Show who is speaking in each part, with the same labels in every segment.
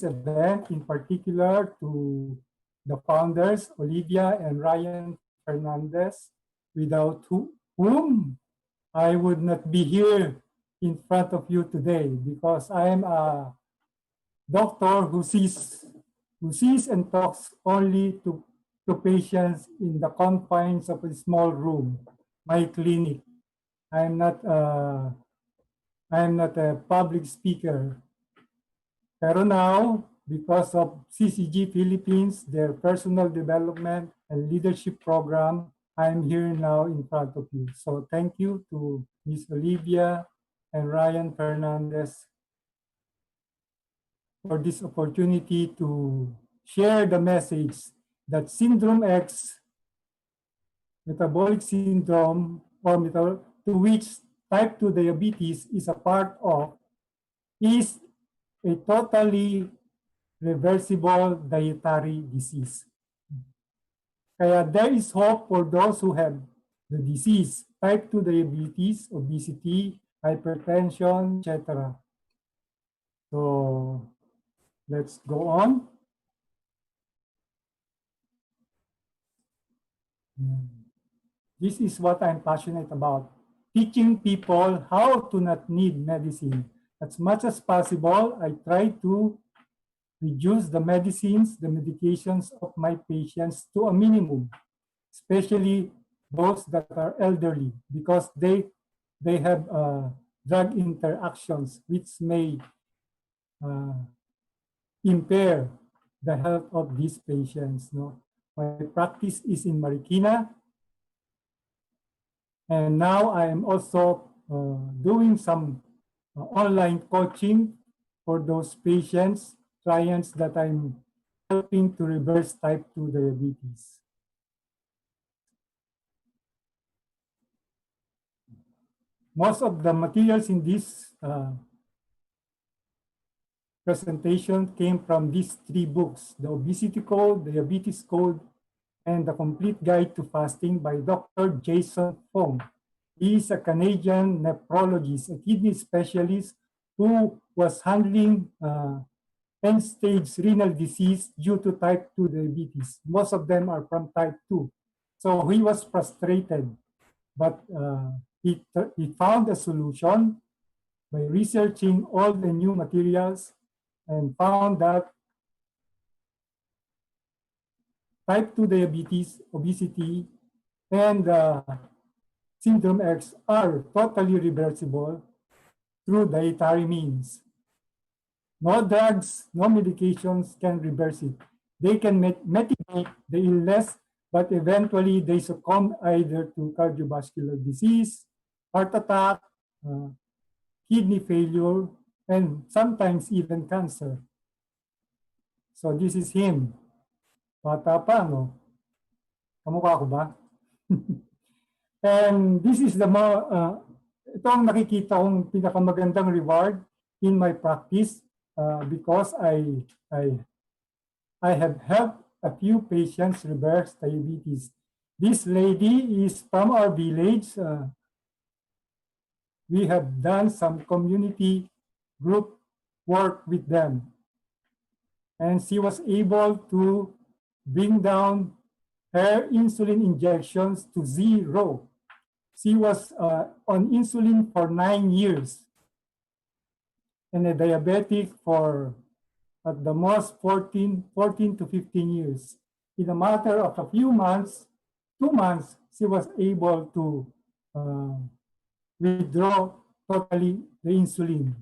Speaker 1: event, in particular to the founders, Olivia and Ryan Fernandez, without whom I would not be here in front of you today, because I am a doctor who sees and talks only to patients in the confines of a small room, my clinic. I'm not a public speaker. Pero now, because of CCG Philippines, their personal development and leadership program, I'm here now in front of you. So thank you to Ms. Olivia and Ryan Fernandez for this opportunity to share the message that Syndrome X, metabolic syndrome, or to which type 2 diabetes is a part of, is a totally reversible dietary disease. Kaya there is hope for those who have the disease, type 2 diabetes, obesity, hypertension, etc. So let's go on. This is what I'm passionate about, teaching people how to not need medicine. As much as possible, I try to reduce the medicines, the medications of my patients to a minimum, especially those that are elderly, because they have drug interactions which may impair the health of these patients. No? My practice is in Marikina, and now I am also doing some online coaching for those patients, clients that I'm helping to reverse type 2 diabetes. Most of the materials in this presentation came from these 3 books, The Obesity Code, The Diabetes Code, and The Complete Guide to Fasting by Dr. Jason Fong. He is a Canadian nephrologist, a kidney specialist who was handling end-stage renal disease due to type 2 diabetes. Most of them are from type 2. So he was frustrated, but he found a solution by researching all the new materials and found that type 2 diabetes, obesity, and Syndrome X are totally reversible through dietary means. No drugs, no medications can reverse it. They can mitigate the illness, but eventually they succumb either to cardiovascular disease, heart attack, kidney failure, and sometimes even cancer. So this is him. Bata pa, no? Kamukha ko ba? And this is the ito ang nakikita kong pinakamagandang reward in my practice because I have helped a few patients reverse diabetes. This lady is from our village. We have done some community group work with them. And she was able to bring down her insulin injections to 0. She was on insulin for 9 years and a diabetic for at the most 14 to 15 years. In a matter of a few months, 2 months, she was able to withdraw totally the insulin.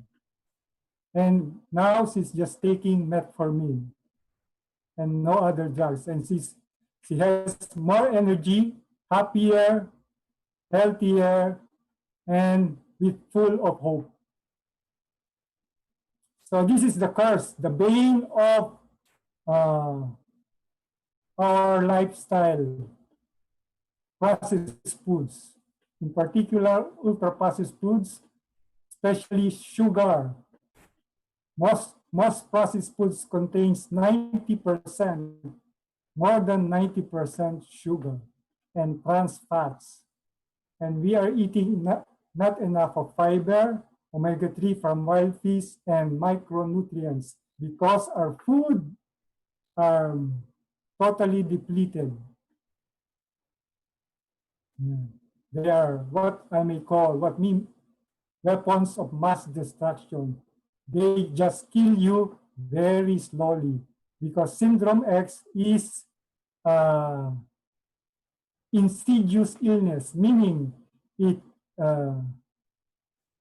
Speaker 1: And now she's just taking metformin and no other drugs. And she has more energy, happier, healthier, and with full of hope. So this is the curse, the bane of our lifestyle, processed foods, in particular ultra-processed foods, especially sugar. Most processed foods contains 90%, more than 90% sugar and trans fats. And we are eating not enough of fiber, omega-3 from wild fish, and micronutrients. because our food are totally depleted. They are what I may call, weapons of mass destruction. They just kill you very slowly because syndrome X is insidious illness, meaning it uh,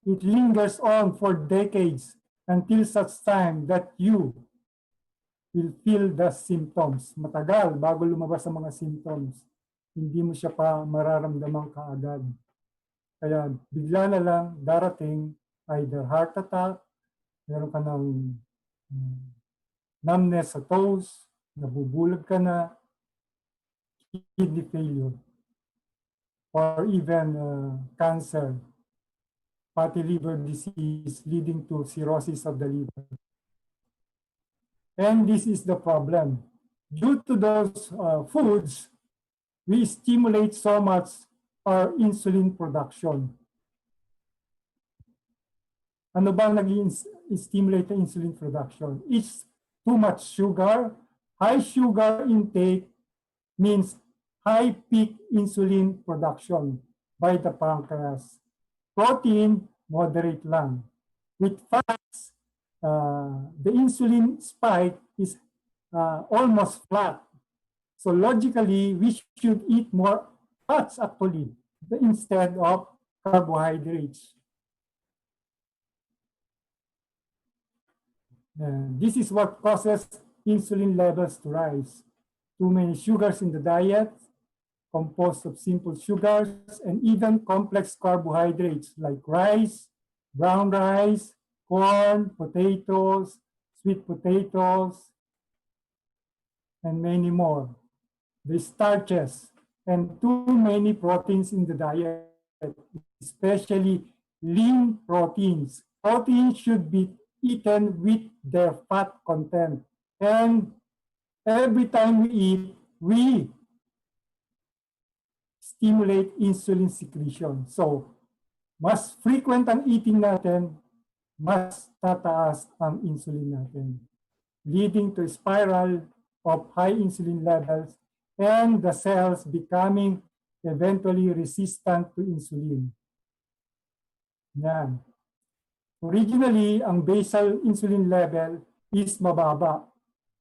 Speaker 1: it lingers on for decades until such time that you will feel the symptoms. Matagal bago lumabas ang mga symptoms. Hindi mo siya pa mararamdaman kaagad. Kaya bigla na lang darating either heart attack, meron ka ng numbness sa toes, nabubulag ka na, kidney failure, or even cancer, fatty liver disease leading to cirrhosis of the liver. And this is the problem. Due to those foods, we stimulate so much our insulin production. Ano ba nag-stimulate the insulin production? It's too much sugar. High sugar intake means high peak insulin production by the pancreas. Protein, moderate lang. With fats, the insulin spike is almost flat. So logically, we should eat more fats actually instead of carbohydrates. This is what causes insulin levels to rise. Too many sugars in the diet, composed of simple sugars, and even complex carbohydrates like rice, brown rice, corn, potatoes, sweet potatoes, and many more. The starches and too many proteins in the diet, especially lean proteins. Proteins should be eaten with their fat content. And every time we eat, we stimulate insulin secretion. So, mas frequent ang eating natin, mas tataas ang insulin natin, leading to a spiral of high insulin levels and the cells becoming eventually resistant to insulin. Yan. Originally, ang basal insulin level is mababa.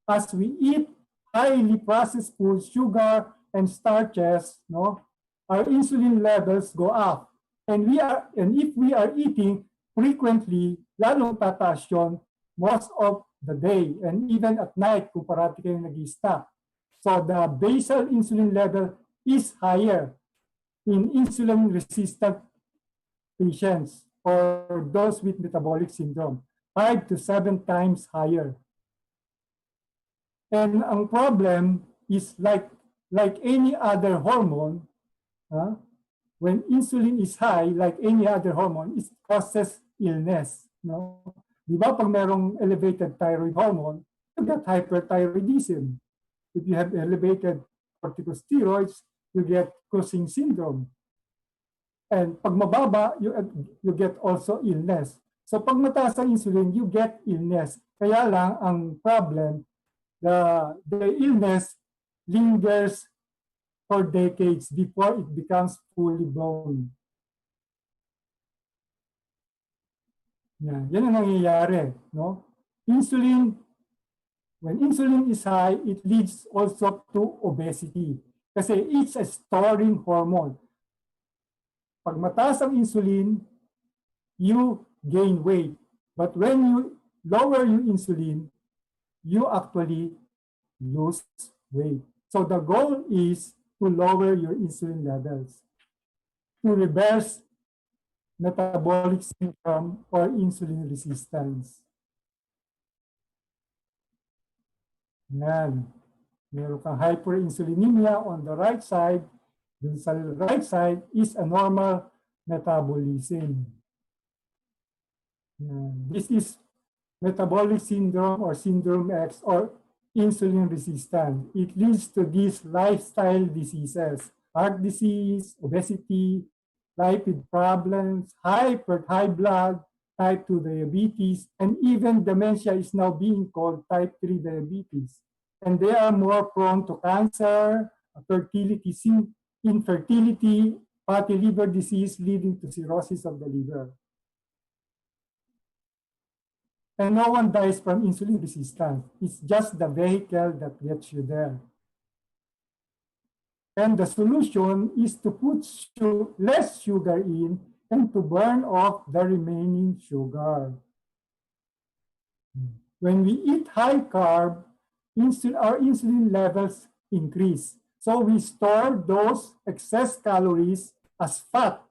Speaker 1: As we eat highly processed food, sugar, and starches, no, our insulin levels go up. And if we are eating frequently, lalong tataas yun most of the day and even at night kung parati kayo nag-i-stop. So the basal insulin level is higher in insulin-resistant patients or those with metabolic syndrome, 5 to 7 times higher. And ang problem is like any other hormone, when insulin is high, like any other hormone, it causes illness. No? Di ba pag merong elevated thyroid hormone, you get hyperthyroidism. If you have elevated corticosteroids, you get Cushing syndrome. And pag mababa, you get also illness. So pag mataas ang insulin, you get illness. Kaya lang ang problem, the illness lingers for decades before it becomes fully blown. Yan ang nangyayari. No? When insulin is high, it leads also to obesity. Kasi it's a storing hormone. Pag mataas ang insulin, you gain weight. But when you lower your insulin, you actually lose weight. So the goal is to lower your insulin levels, to reverse metabolic syndrome or insulin resistance. Yan. Meron kang hyperinsulinemia on the right side. Dun sa right side is a normal metabolism. This is metabolic syndrome or syndrome X or insulin resistance. It leads to these lifestyle diseases, heart disease, obesity, lipid problems, high blood, type 2 diabetes, and even dementia is now being called type 3 diabetes. And they are more prone to cancer, fertility, infertility, fatty liver disease leading to cirrhosis of the liver. And no one dies from insulin resistance. It's just the vehicle that gets you there. And the solution is to put less sugar in and to burn off the remaining sugar. When we eat high carb, our insulin levels increase. So we store those excess calories as fat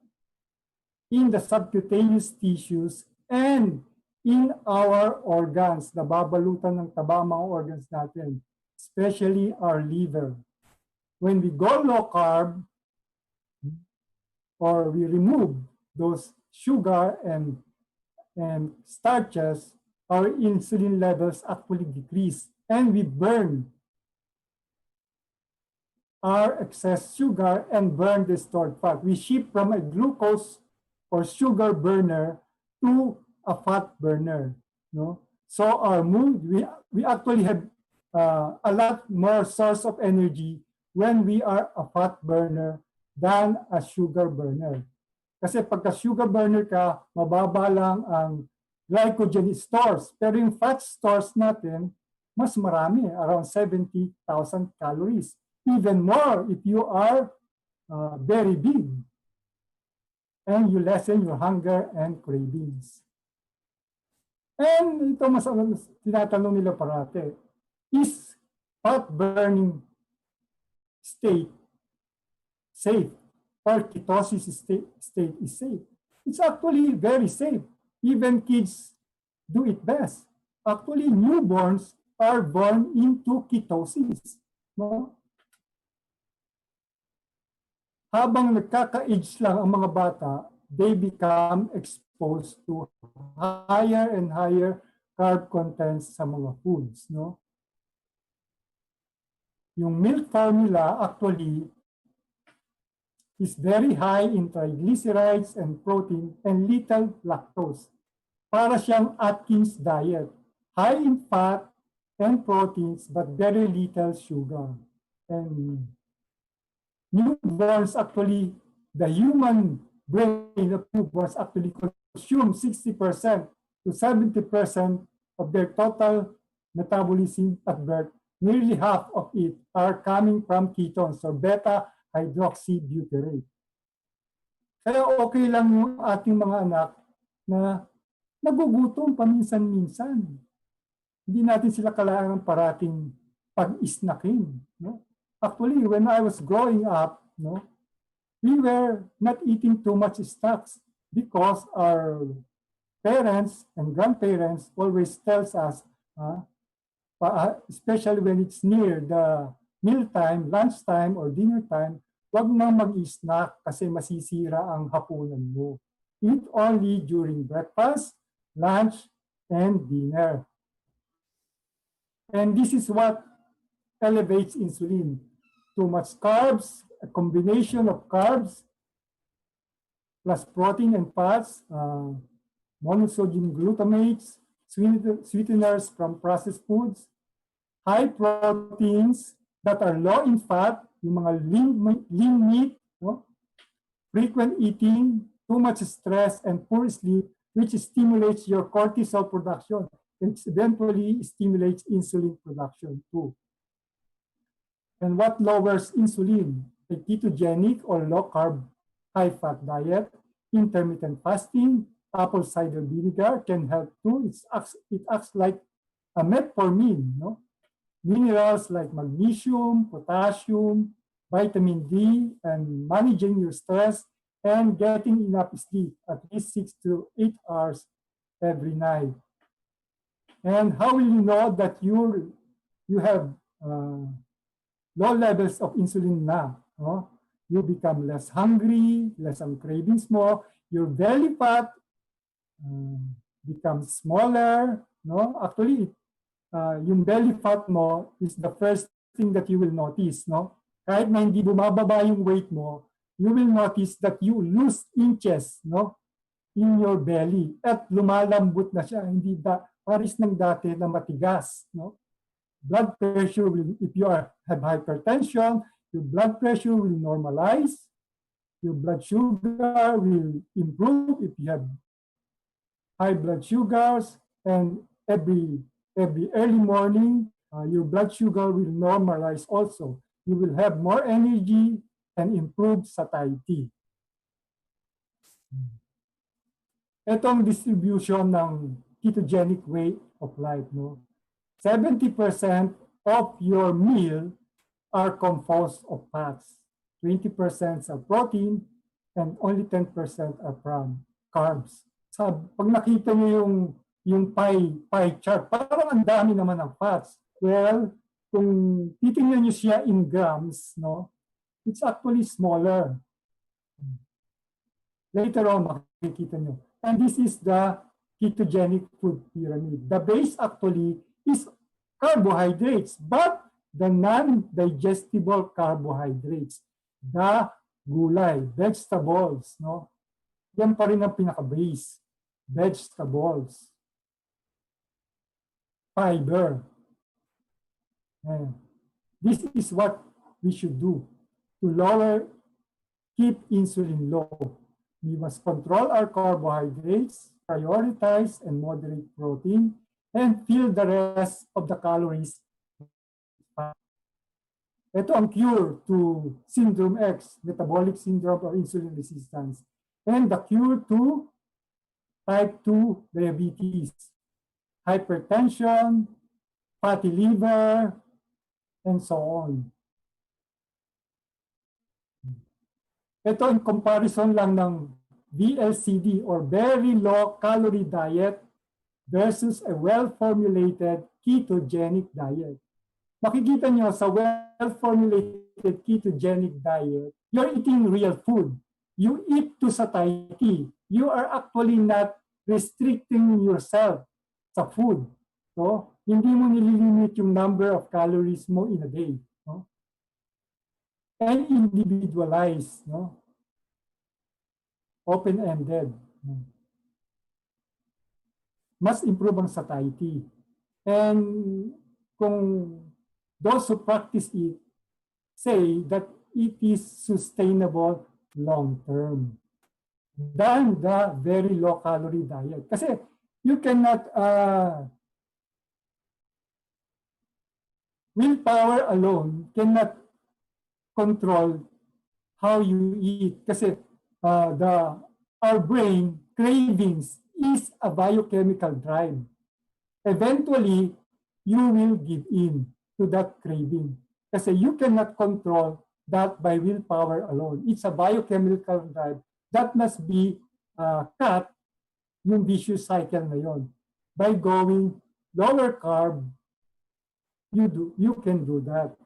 Speaker 1: in the subcutaneous tissues and in our organs. Nababalutan ng taba ang mga organs natin, especially our liver. When we go low carb, or we remove those sugar and starches, our insulin levels actually decrease and we burn our excess sugar and burn the stored fat. We shift from a glucose or sugar burner to a fat burner. No? So our mood, we actually have a lot more source of energy when we are a fat burner than a sugar burner. Kasi pagka sugar burner ka, mababa lang ang glycogen stores. Pero yung fat stores natin, mas marami, around 70,000 calories. Even more if you are very big. And you lessen your hunger and cravings. And ito mas tinatanong nila parate, is fat burning state safe, or ketosis state is safe? It's actually very safe. Even kids do it best. Actually, newborns are born into ketosis. No? Habang nagkaka-age lang ang mga bata, they become exposed to higher and higher carb contents sa mga foods. No? Yung milk formula actually is very high in triglycerides and protein and little lactose. Para siyang Atkins diet. High in fat and proteins but very little sugar. And newborns actually, the human brain of newborns actually consume 60% to 70% of their total metabolism at birth. Nearly half of it are coming from ketones or beta-hydroxybutyrate. Kaya okay lang yung ating mga anak na nagugutom paminsan-minsan. Hindi natin sila kailangan parating pag-isnakin. No? Actually, when I was growing up, no, we were not eating too much snacks because our parents and grandparents always tells us, especially when it's near the mealtime, lunchtime, or dinner time, huwag nang mag-snack kasi masisira ang hapunan mo. Eat only during breakfast, lunch, and dinner. And this is what elevates insulin. Too much carbs, a combination of carbs plus protein and fats, monosodium glutamates, sweeteners from processed foods, high proteins that are low in fat, yung mga lean meat, no? Frequent eating, too much stress, and poor sleep, which stimulates your cortisol production. It eventually stimulates insulin production too. And what lowers insulin? A ketogenic or low-carb, high-fat diet, intermittent fasting, apple cider vinegar can help too. It acts like a metformin, no? Minerals like magnesium, potassium, vitamin D, and managing your stress and getting enough sleep, at least 6 to 8 hours every night. And how will you know that you have low levels of insulin na? No? You become less hungry, less ang cravings mo, your belly fat becomes smaller. No? Actually, yung belly fat mo is the first thing that you will notice. No? Kahit na hindi bumababa yung weight mo, you will notice that you lose inches. No? in your belly at lumalambot na siya, hindi paris ng dati na matigas. No? Blood pressure will, if you have hypertension, your blood pressure will normalize, your blood sugar will improve if you have high blood sugars, and every early morning, your blood sugar will normalize also. You will have more energy and improved satiety. Ito ang distribution ng ketogenic way of life. No? 70% of your meal are composed of fats. 20% are protein, and only 10% are from carbs. Pag nakita niyo yung pie chart, parang ang dami naman ng fats. Well, kung titingnan niyo siya in grams, no, it's actually smaller. Later on, makikita niyo. And this is the ketogenic food pyramid. The base actually is carbohydrates, but the non-digestible carbohydrates, the gulay, vegetables, no? Yan pa rin ang pinaka-base. Vegetables, fiber. And this is what we should do to keep insulin low. We must control our carbohydrates, prioritize and moderate protein, and fill the rest of the calories. Ito ang cure to syndrome X, metabolic syndrome or insulin resistance, and the cure to type 2 diabetes, hypertension, fatty liver, and so on. Ito in comparison lang ng VLCD or very low calorie diet versus a well-formulated ketogenic diet. Makikita nyo sa well-formulated ketogenic diet, you're eating real food. You eat to satiety. You are actually not restricting yourself sa food. So, hindi mo nililimit yung number of calories mo in a day. No? And individualized, no? Open-ended. No? Mas improve ang satiety. And kung those who practice it say that it is sustainable long-term than the very low-calorie diet. Kasi you cannot, willpower alone cannot control how you eat. Kasi our brain cravings is a biochemical drive. Eventually, you will give in to that craving. Kasi you cannot control that by willpower alone. It's a biochemical drive that must be cut yung vicious cycle na yon. By going lower carb, you can do that.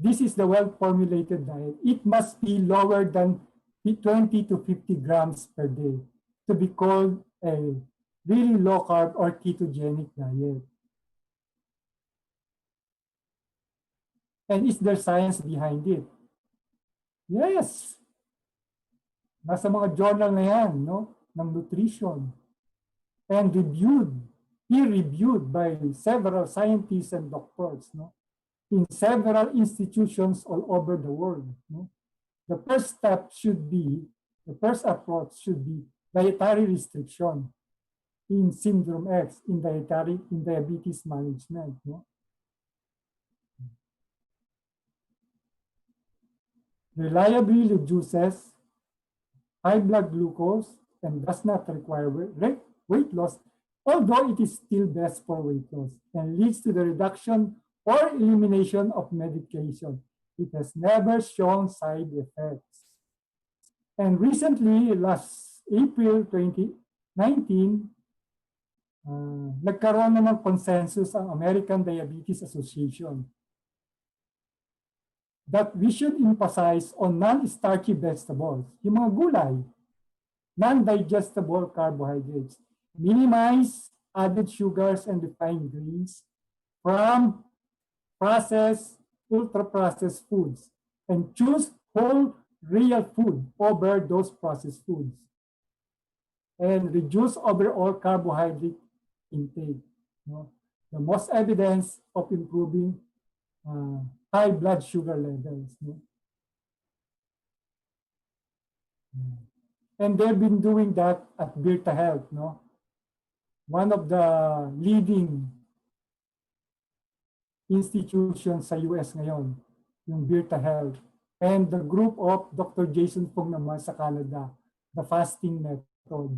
Speaker 1: This is the well-formulated diet. It must be lower than 20 to 50 grams per day to be called a really low-carb or ketogenic diet. And is there science behind it? Yes. Nasa mga journal na yan, no? Ng nutrition. And peer-reviewed by several scientists and doctors, no? In several institutions all over the world. No? The first approach should be dietary restriction in syndrome X, in diabetes management. No? Reliably reduces high blood glucose and does not require weight loss, although it is still best for weight loss and leads to the reduction or elimination of medication. It has never shown side effects. And recently, last April 2019, nagkaroon na ng consensus ang American Diabetes Association that we should emphasize on non-starchy vegetables, yung mga gulay, non-digestible carbohydrates, minimize added sugars and refined grains from processed, ultra-processed foods, and choose whole real food over those processed foods and reduce overall carbohydrate intake. No? The most evidence of improving high blood sugar levels. No? And they've been doing that at Virta Health. No? One of the leading institutions sa US ngayon, yung Virta Health. And the group of Dr. Jason Fung naman sa Canada, the fasting method.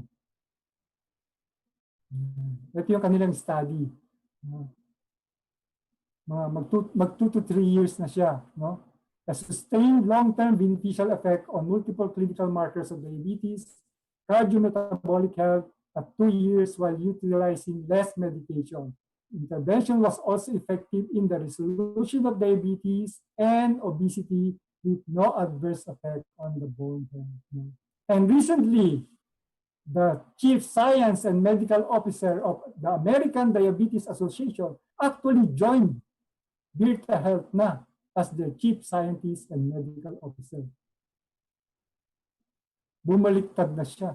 Speaker 1: Ito yung kanilang study. Mag 2 to 3 years na siya. No? A sustained long-term beneficial effect on multiple clinical markers of diabetes, cardiometabolic health at 2 years while utilizing less medication. Intervention was also effective in the resolution of diabetes and obesity with no adverse effect on the bone health. And recently, the Chief Science and Medical Officer of the American Diabetes Association actually joined Virta Health na as the Chief Scientist and Medical Officer. Bumaliktad na siya.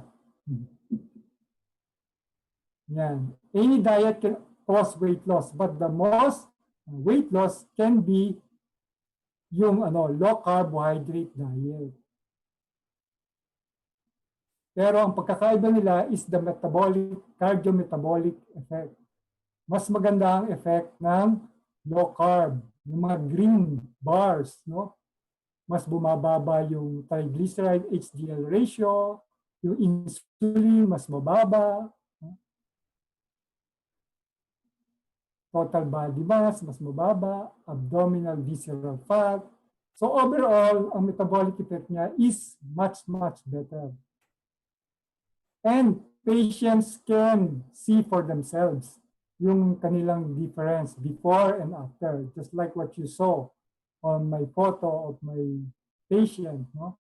Speaker 1: Yan. Any diet can cause weight loss, but the most weight loss can be yung low carbohydrate diet. Pero ang pagkakaiba nila is the cardiometabolic effect. Mas maganda ang effect ng low carb, yung mga green bars, no? Mas bumababa yung triglyceride HDL ratio, yung insulin mas mababa, total body mass mas mababa, abdominal visceral fat. So overall, ang metabolic effect niya is much, much better. And patients can see for themselves yung kanilang difference before and after, just like what you saw on my photo of my patient. No?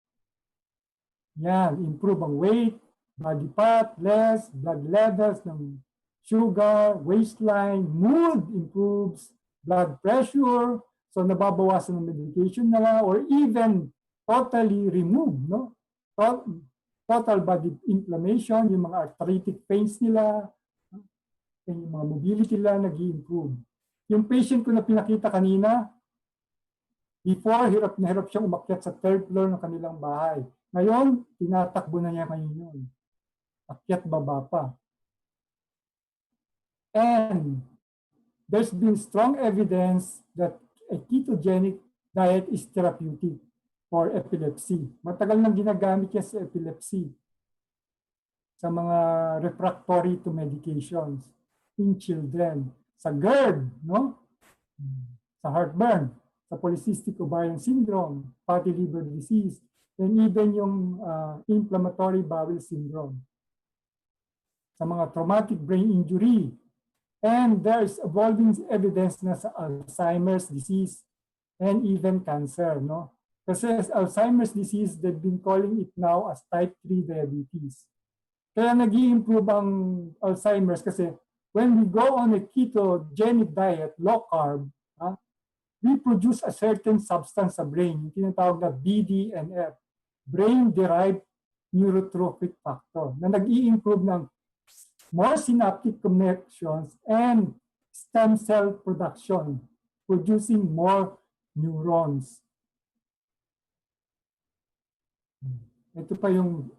Speaker 1: Yan, improve ang weight, body fat, less, blood levels ng sugar, waistline, mood improves, blood pressure, so nababawasan ng medication nila or even totally remove, no? Total body inflammation, yung mga arthritic pains nila, yung mga mobility nila nag-i-improve. Yung patient ko na pinakita kanina, before, hirap na hirap siyang umakyat sa third floor ng kanilang bahay. Ngayon, tinatakbo na niya ngayon yun. Akyat baba pa. And there's been strong evidence that a ketogenic diet is therapeutic for epilepsy. Matagal nang ginagamit yan sa epilepsy, sa mga refractory to medications in children, sa GERD, no? Sa heartburn, sa polycystic ovarian syndrome, fatty liver disease, and even yung inflammatory bowel syndrome, sa mga traumatic brain injury. And there's evolving evidence na sa Alzheimer's disease and even cancer, no? Kasi Alzheimer's disease, they've been calling it now as type 3 diabetes. Kaya nag-i-improve ang Alzheimer's kasi when we go on a ketogenic diet, low carb, we produce a certain substance sa brain, yung tinatawag na BDNF, brain-derived neurotrophic factor, na nag-i-improve ng more synaptic connections and stem cell production, producing more neurons. Ito pa yung,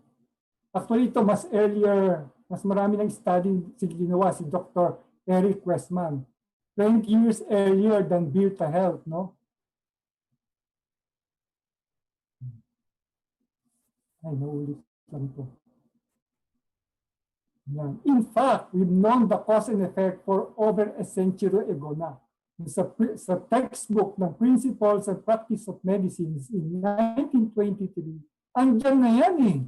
Speaker 1: actually ito mas earlier, mas marami ng study ginawa si Dr. Eric Westman, 20 years earlier than Virta Health, no? Ay, naulit lang ito. In fact, we've known the cause and effect for over a century ago na. Sa textbook ng Principles and Practice of Medicine in 1923, andyan na yan eh.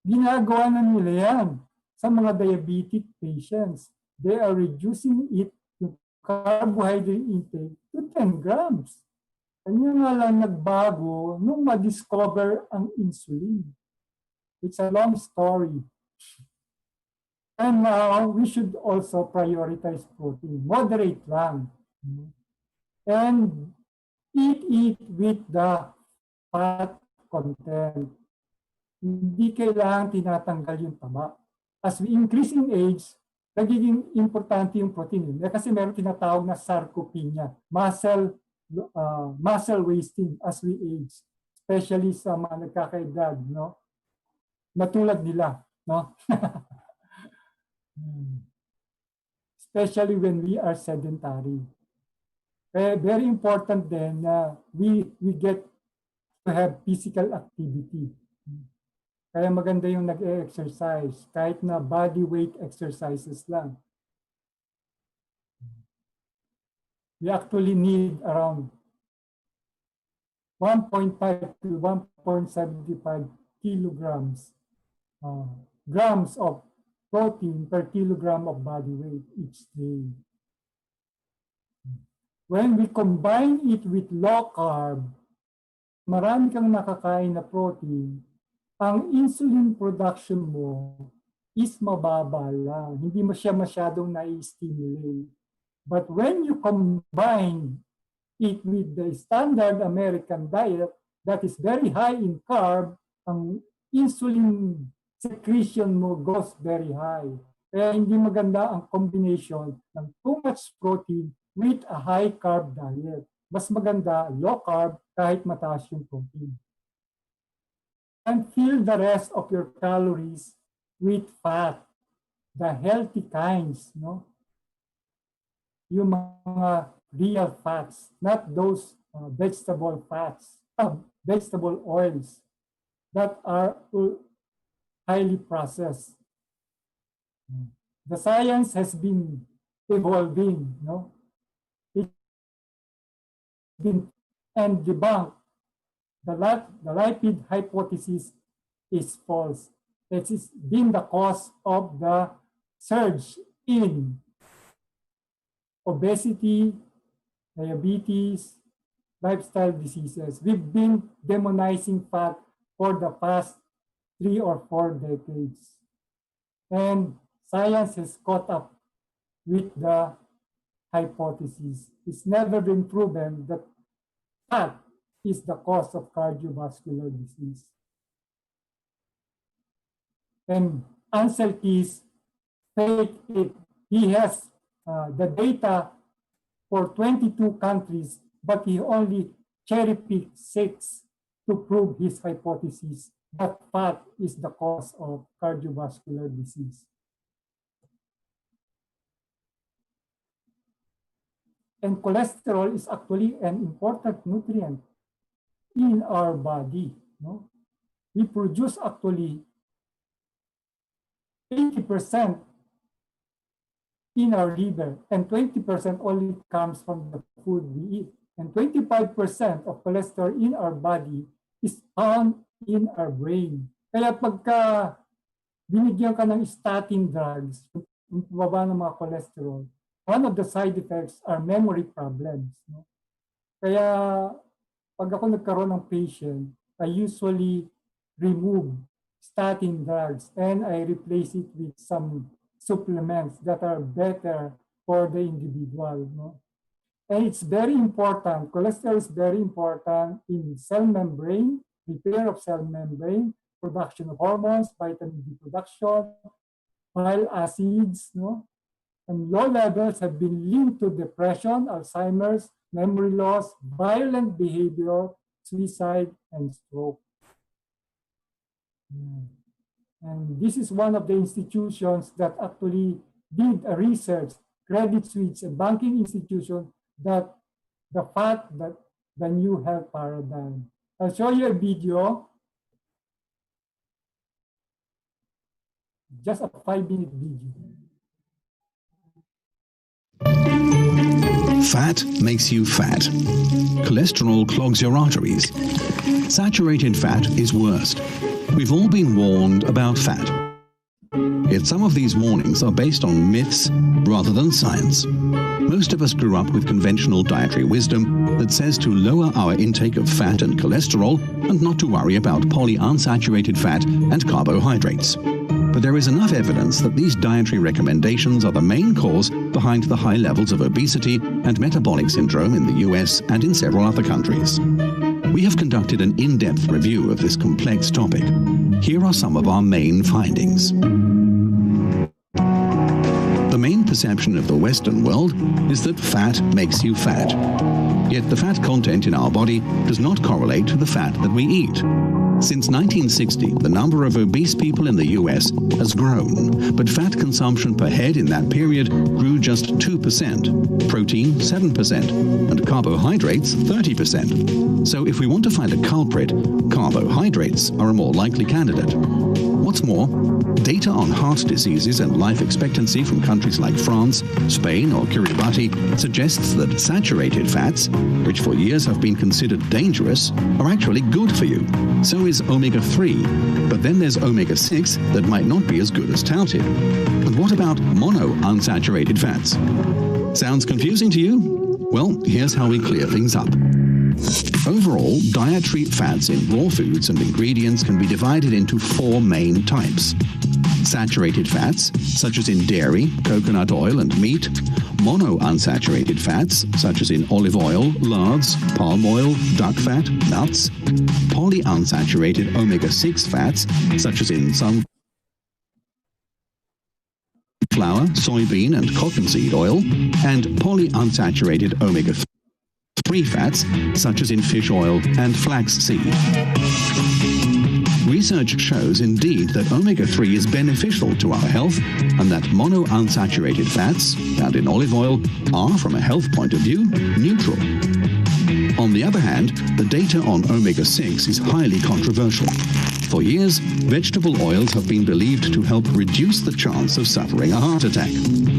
Speaker 1: Ginagawa na nila yan sa mga diabetic patients. They are reducing it, yung carbohydrate intake, to 10 grams. Kanya nga lang nagbago nung ma-discover ang insulin. It's a long story. And now, we should also prioritize protein. Moderate lang. And eat with the fat content. Hindi kailangan tinatanggal yung taba. As we increase in age, nagiging importante yung protein. Kasi meron tinatawag na sarcopenia, muscle wasting as we age, especially sa mga nagkakaedad, no? Natulad nila, no? Especially when we are sedentary. Very important then na we get to have physical activity. Kaya maganda yung nag-exercise, kahit na body weight exercises lang. We actually need around 1.5 to 1.75 kilograms grams of protein per kilogram of body weight each day. When we combine it with low carb, marami kang nakakain na protein, ang insulin production mo is mababa lang. Hindi mo siya masyadong na-stimulate. But when you combine it with the standard American diet that is very high in carb, ang insulin secretion mo goes very high. Kaya hindi maganda ang combination ng too much protein with a high carb diet. Mas maganda low carb kahit mataas yung protein. And fill the rest of your calories with fat, the healthy kinds, no? Yung mga real fats, not those vegetable fats, vegetable oils that are highly processed. The science has been evolving, no? It's been and debunked. The lipid hypothesis is false. It has been the cause of the surge in obesity, diabetes, lifestyle diseases. We've been demonizing fat for the past 3 or 4 decades. And science has caught up with the hypothesis. It's never been proven that fat is the cause of cardiovascular disease. And Ansel Keys faked it. He has the data for 22 countries, but he only cherry-picked 6 to prove his hypothesis that fat is the cause of cardiovascular disease. And cholesterol is actually an important nutrient in our body. No? We produce actually 80% in our liver, and 20% only comes from the food we eat. And 25% of cholesterol in our body is found in our brain. Kaya pagka binigyan ka ng statin drugs, yung baba ng mga cholesterol, one of the side effects are memory problems. No? Kaya pag ako nagkaroon ng patient, I usually remove statin drugs and I replace it with some supplements that are better for the individual. No? And it's very important, cholesterol is very important in cell membrane, repair of cell membrane, production of hormones, vitamin D production, bile acids, no? And low levels have been linked to depression, Alzheimer's, memory loss, violent behavior, suicide, and stroke. And this is one of the institutions that actually did a research, Credit Suisse, a banking institution, that the fat, that the new health paradigm. I'll show you a video, just a 5-minute video.
Speaker 2: Fat makes you fat. Cholesterol clogs your arteries. Saturated fat is worst. We've all been warned about fat. Yet some of these warnings are based on myths rather than science. Most of us grew up with conventional dietary wisdom that says to lower our intake of fat and cholesterol and not to worry about polyunsaturated fat and carbohydrates. But there is enough evidence that these dietary recommendations are the main cause behind the high levels of obesity and metabolic syndrome in the US and in several other countries. We have conducted an in-depth review of this complex topic. Here are some of our main findings. The main perception of the Western world is that fat makes you fat. Yet the fat content in our body does not correlate to the fat that we eat. Since 1960, the number of obese people in the US has grown, but fat consumption per head in that period grew just 2%, protein 7%, and carbohydrates 30%. So if we want to find a culprit, carbohydrates are a more likely candidate. What's more, data on heart diseases and life expectancy from countries like France, Spain or Kiribati suggests that saturated fats, which for years have been considered dangerous, are actually good for you. So is omega-3, but then there's omega-6 that might not be as good as touted. And what about monounsaturated fats? Sounds confusing to you? Well, here's how we clear things up. Overall, dietary fats in raw foods and ingredients can be divided into 4 main types. Saturated fats, such as in dairy, coconut oil and meat. Monounsaturated fats, such as in olive oil, lards, palm oil, duck fat, nuts. Polyunsaturated omega-6 fats, such as in sunflower, soybean and cottonseed oil. And polyunsaturated omega-3 fats, such as in fish oil and flaxseed. Research shows indeed that omega-3 is beneficial to our health and that monounsaturated fats, found in olive oil, are, from a health point of view, neutral. On the other hand, the data on omega-6 is highly controversial. For years, vegetable oils have been believed to help reduce the chance of suffering a heart attack.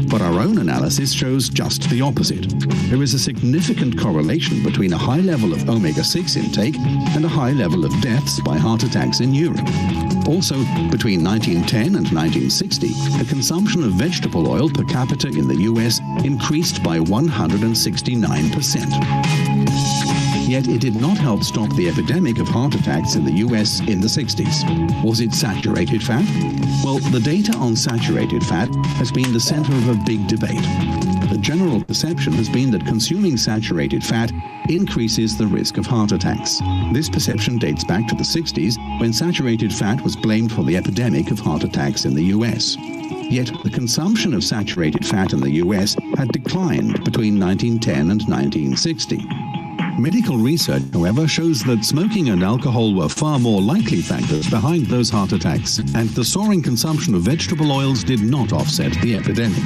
Speaker 2: But our own analysis shows just the opposite. There is a significant correlation between a high level of omega-6 intake and a high level of deaths by heart attacks in Europe. Also, between 1910 and 1960, the consumption of vegetable oil per capita in the US increased by 169%. Yet it did not help stop the epidemic of heart attacks in the US in the 60s. Was it saturated fat? Well, the data on saturated fat has been the center of a big debate. The general perception has been that consuming saturated fat increases the risk of heart attacks. This perception dates back to the 60s, when saturated fat was blamed for the epidemic of heart attacks in the US. Yet the consumption of saturated fat in the US had declined between 1910 and 1960. Medical research, however, shows that smoking and alcohol were far more likely factors behind those heart attacks, and the soaring consumption of vegetable oils did not offset the epidemic.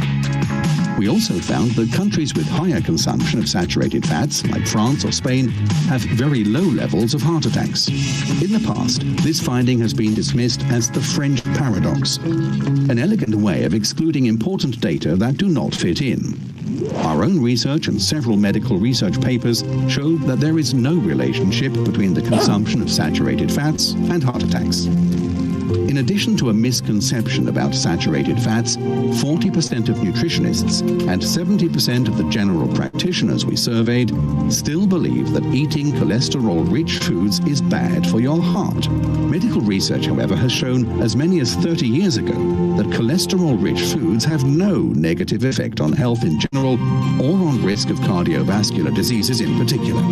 Speaker 2: We also found that countries with higher consumption of saturated fats, like France or Spain, have very low levels of heart attacks. In the past, this finding has been dismissed as the French paradox, an elegant way of excluding important data that do not fit in. Our own research and several medical research papers show that there is no relationship between the consumption of saturated fats and heart attacks. In addition to a misconception about saturated fats, 40% of nutritionists and 70% of the general practitioners we surveyed still believe that eating cholesterol-rich foods is bad for your heart. Medical research, however, has shown as many as 30 years ago that cholesterol-rich foods have no negative effect on health in general or on risk of cardiovascular diseases in particular.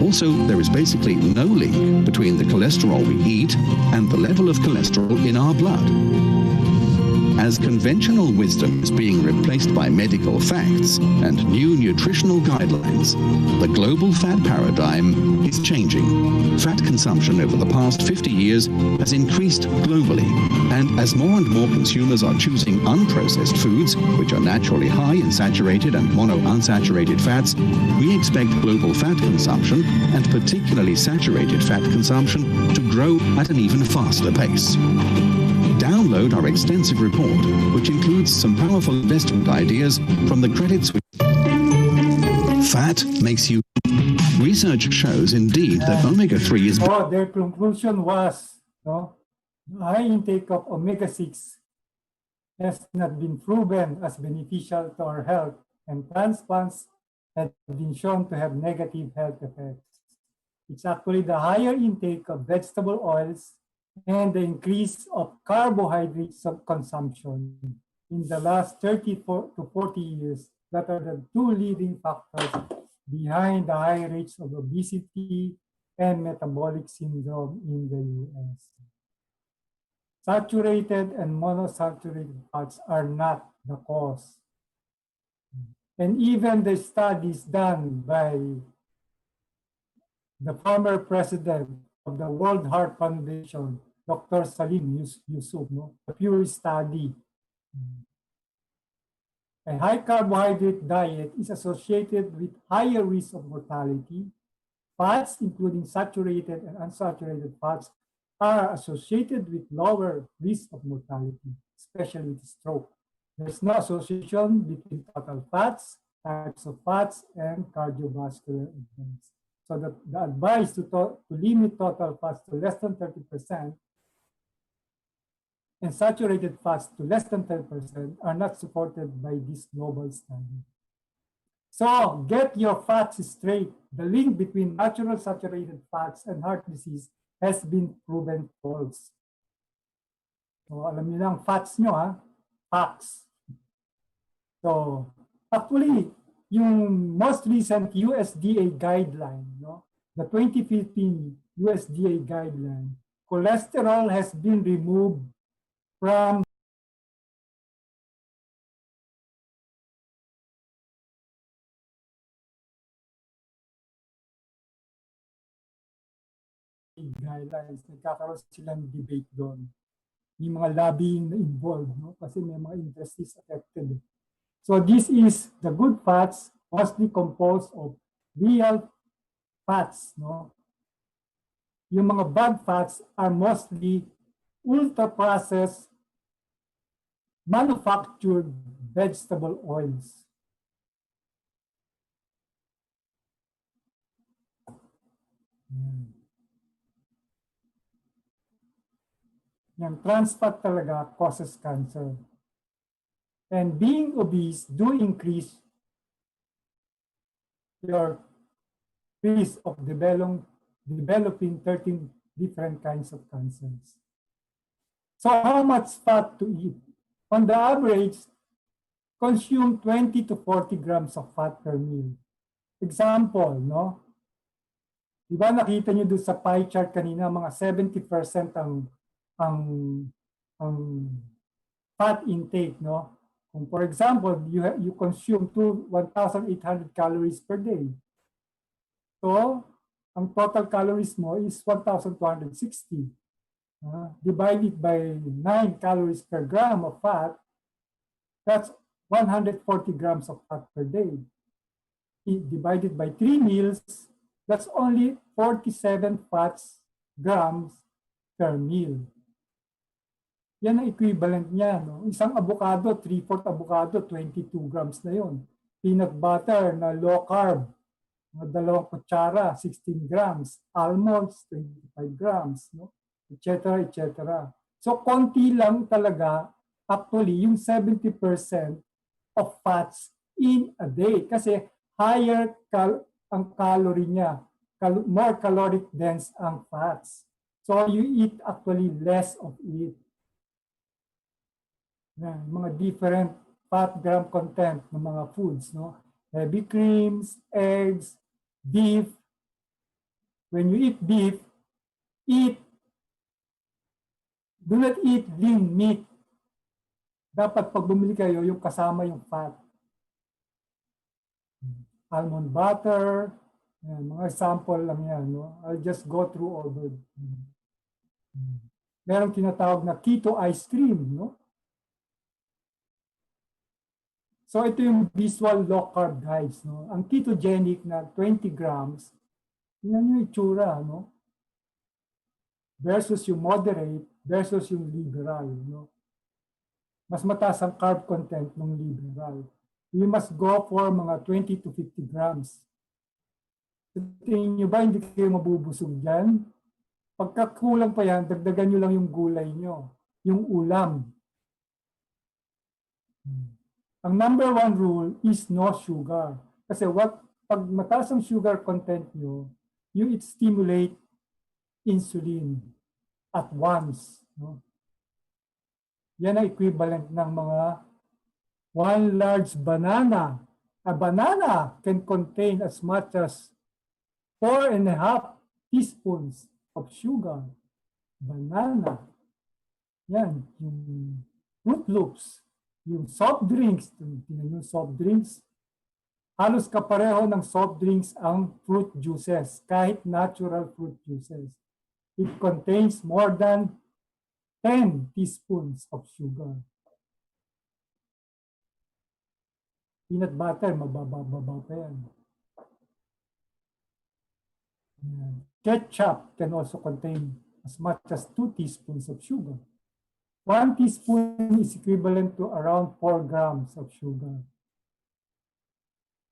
Speaker 2: Also, there is basically no link between the cholesterol we eat and the level of cholesterol in our blood. As conventional wisdom is being replaced by medical facts and new nutritional guidelines, the global fat paradigm is changing. Fat consumption over the past 50 years has increased globally, and as more and more consumers are choosing unprocessed foods, which are naturally high in saturated and monounsaturated fats, we expect global fat consumption, and particularly saturated fat consumption, to grow at an even faster pace. Download our extensive report, which includes some powerful investment ideas from the credits. Fat makes you. Research shows indeed that omega-3 is.
Speaker 1: Oh, their conclusion was, high intake of omega-6 has not been proven as beneficial to our health, and trans fats have been shown to have negative health effects. It's actually the higher intake of vegetable oils and the increase of carbohydrate consumption in the last 30 to 40 years that are the two leading factors behind the high rates of obesity and metabolic syndrome in the US. Saturated and monosaturated fats are not the cause. And even the studies done by the former president of the World Heart Foundation, Dr. Salim Yusuf, the Pure study. A high carbohydrate diet is associated with higher risk of mortality. Fats, including saturated and unsaturated fats, are associated with lower risk of mortality, especially with stroke. There's no association between total fats, types of fats, and cardiovascular events. So the advice to limit total fats to less than 30% and saturated fats to less than 10% are not supported by this global study. So get your facts straight. The link between natural saturated fats and heart disease has been proven false. So alam niyo lang fats nyo, ha? Facts. So actually, yung most recent USDA guideline, the 2015 USDA guideline, cholesterol has been removed from guidelines. Nagkakaroon silang debate doon. Yung mga lobbying na involved, kasi may mga interests affected. So this is the good fats, mostly composed of real fats. Yung mga bad fats are mostly ultra-processed, manufactured vegetable oils. Yung trans fat talaga causes cancer. And being obese do increase your risk of developing 13 different kinds of cancers. So how much fat to eat? On the average, consume 20 to 40 grams of fat per meal. Example, Diba nakita nyo doon sa pie chart kanina, mga 70% ang fat intake, Kung for example, you consume 1,800 calories per day. So, ang total calories mo is 1,260. Divided by 9 calories per gram of fat, that's 140 grams of fat per day. Divided by 3 meals, that's only 47 grams per meal. Yan ang equivalent niya. Isang avocado, 3/4 avocado, 22 grams na yun. Peanut butter na low carb, mga 2 kutsara, 16 grams. Almonds, 25 grams, etc. etc. So, konti lang talaga, actually, yung 70% of fats in a day. Kasi higher ang calorie niya. More caloric dense ang fats. So, you eat actually less of it. Mga different fat gram content ng mga foods, heavy creams, eggs, beef. When you eat beef, do not eat lean meat. Dapat pag bumili kayo, yung kasama yung fat. Almond butter, mga sample lang yan. I'll just go through all the. Merong tinatawag na keto ice cream, So ito yung visual low carb guys, Ang ketogenic na 20 grams, yan yung itsura, Versus yung moderate, versus yung liberal, Mas mataas ang carb content ng liberal. You must go for mga 20 to 50 grams. Tingin nyo ba hindi kayo mabubusog dyan? Pagkakulang pa yan, dagdagan nyo lang yung gulay nyo, yung ulam. Ang number 1 rule is no sugar. Kasi pag mataas ang sugar content nyo, it stimulate insulin at once. Yan ang equivalent ng mga 1 large banana. A banana can contain as much as 4.5 teaspoons of sugar. Banana. Yan, yung Fruit Loops. Yung soft drinks. Tingnan yung soft drinks. Halos kapareho ng soft drinks ang fruit juices, kahit natural fruit juices. It contains more than 10 teaspoons of sugar. Peanut butter, mababa pa yan. Ketchup can also contain as much as 2 teaspoons of sugar. 1 teaspoon is equivalent to around 4 grams of sugar.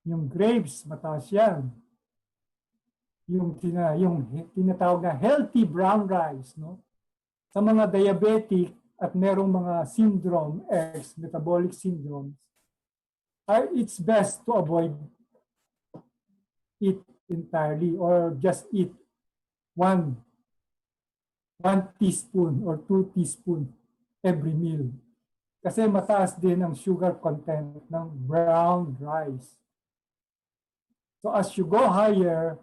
Speaker 1: Yung grapes, mataas yan. Yung tinatawag na healthy brown rice, no? Sa mga diabetic at merong mga syndrome X, metabolic syndromes, it's best to avoid it entirely or just eat 1 teaspoon or 2 teaspoon every meal. Kasi mataas din ang sugar content ng brown rice. So as you go higher,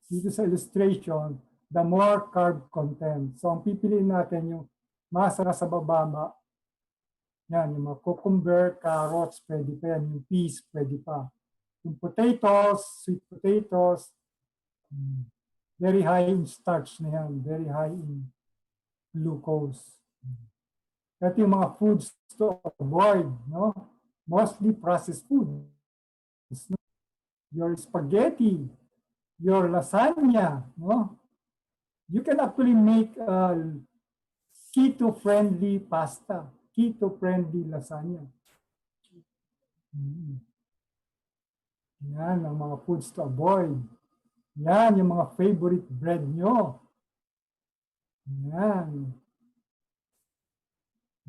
Speaker 1: dito sa illustration, the more carb content. So ang pipiliin natin yung masa sa baba. Yan, yung mga cucumber, carrots, pwede pa yan. Yung peas, pwede pa. Yung potatoes, sweet potatoes, very high in starch na yan. Very high in glucose. Ito yung mga foods to avoid, no? Mostly processed food. Your spaghetti, your lasagna, no? You can actually make keto-friendly pasta, keto-friendly lasagna. Yan ang mga foods to avoid. Yan yung mga favorite bread nyo. Yan.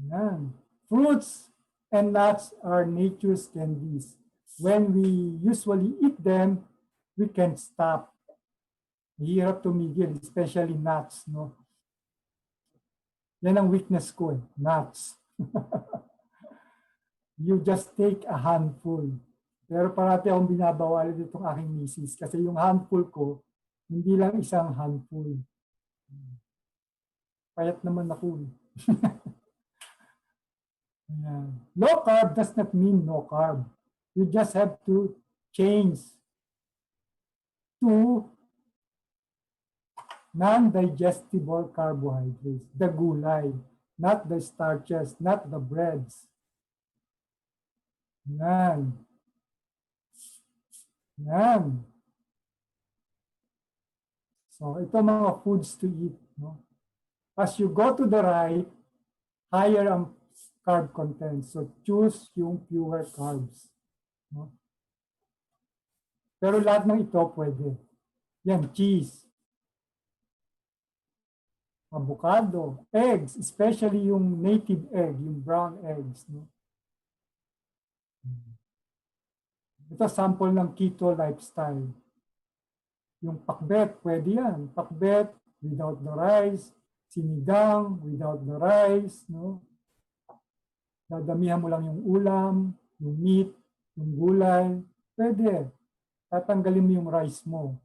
Speaker 1: Yan. Fruits and nuts are nature's candies. When we usually eat them, we can't stop. Hirap tumigil, especially nuts, no? Yan ang weakness ko, nuts. You just take a handful. Pero parati akong binabawal ditong aking misis kasi yung handful ko, hindi lang isang handful. Payat naman ako. Low carb does not mean no carb. You just have to change to non-digestible carbohydrates, the gulay, not the starches, not the breads. Yan. Yan. So, ito mga foods to eat. No? As you go to the right, higher ang carb content. So, choose yung pure carbs. No? Pero lahat ng ito pwede. Yan, cheese. Avocado, eggs, especially yung native egg, yung brown eggs. No? Ito sample ng keto lifestyle. Yung pakbet, pwede yan. Pakbet without the rice, sinigang without the rice. No? Dadamihan mo lang yung ulam, yung meat, yung gulay. Pwede. Tatanggalin mo yung rice mo.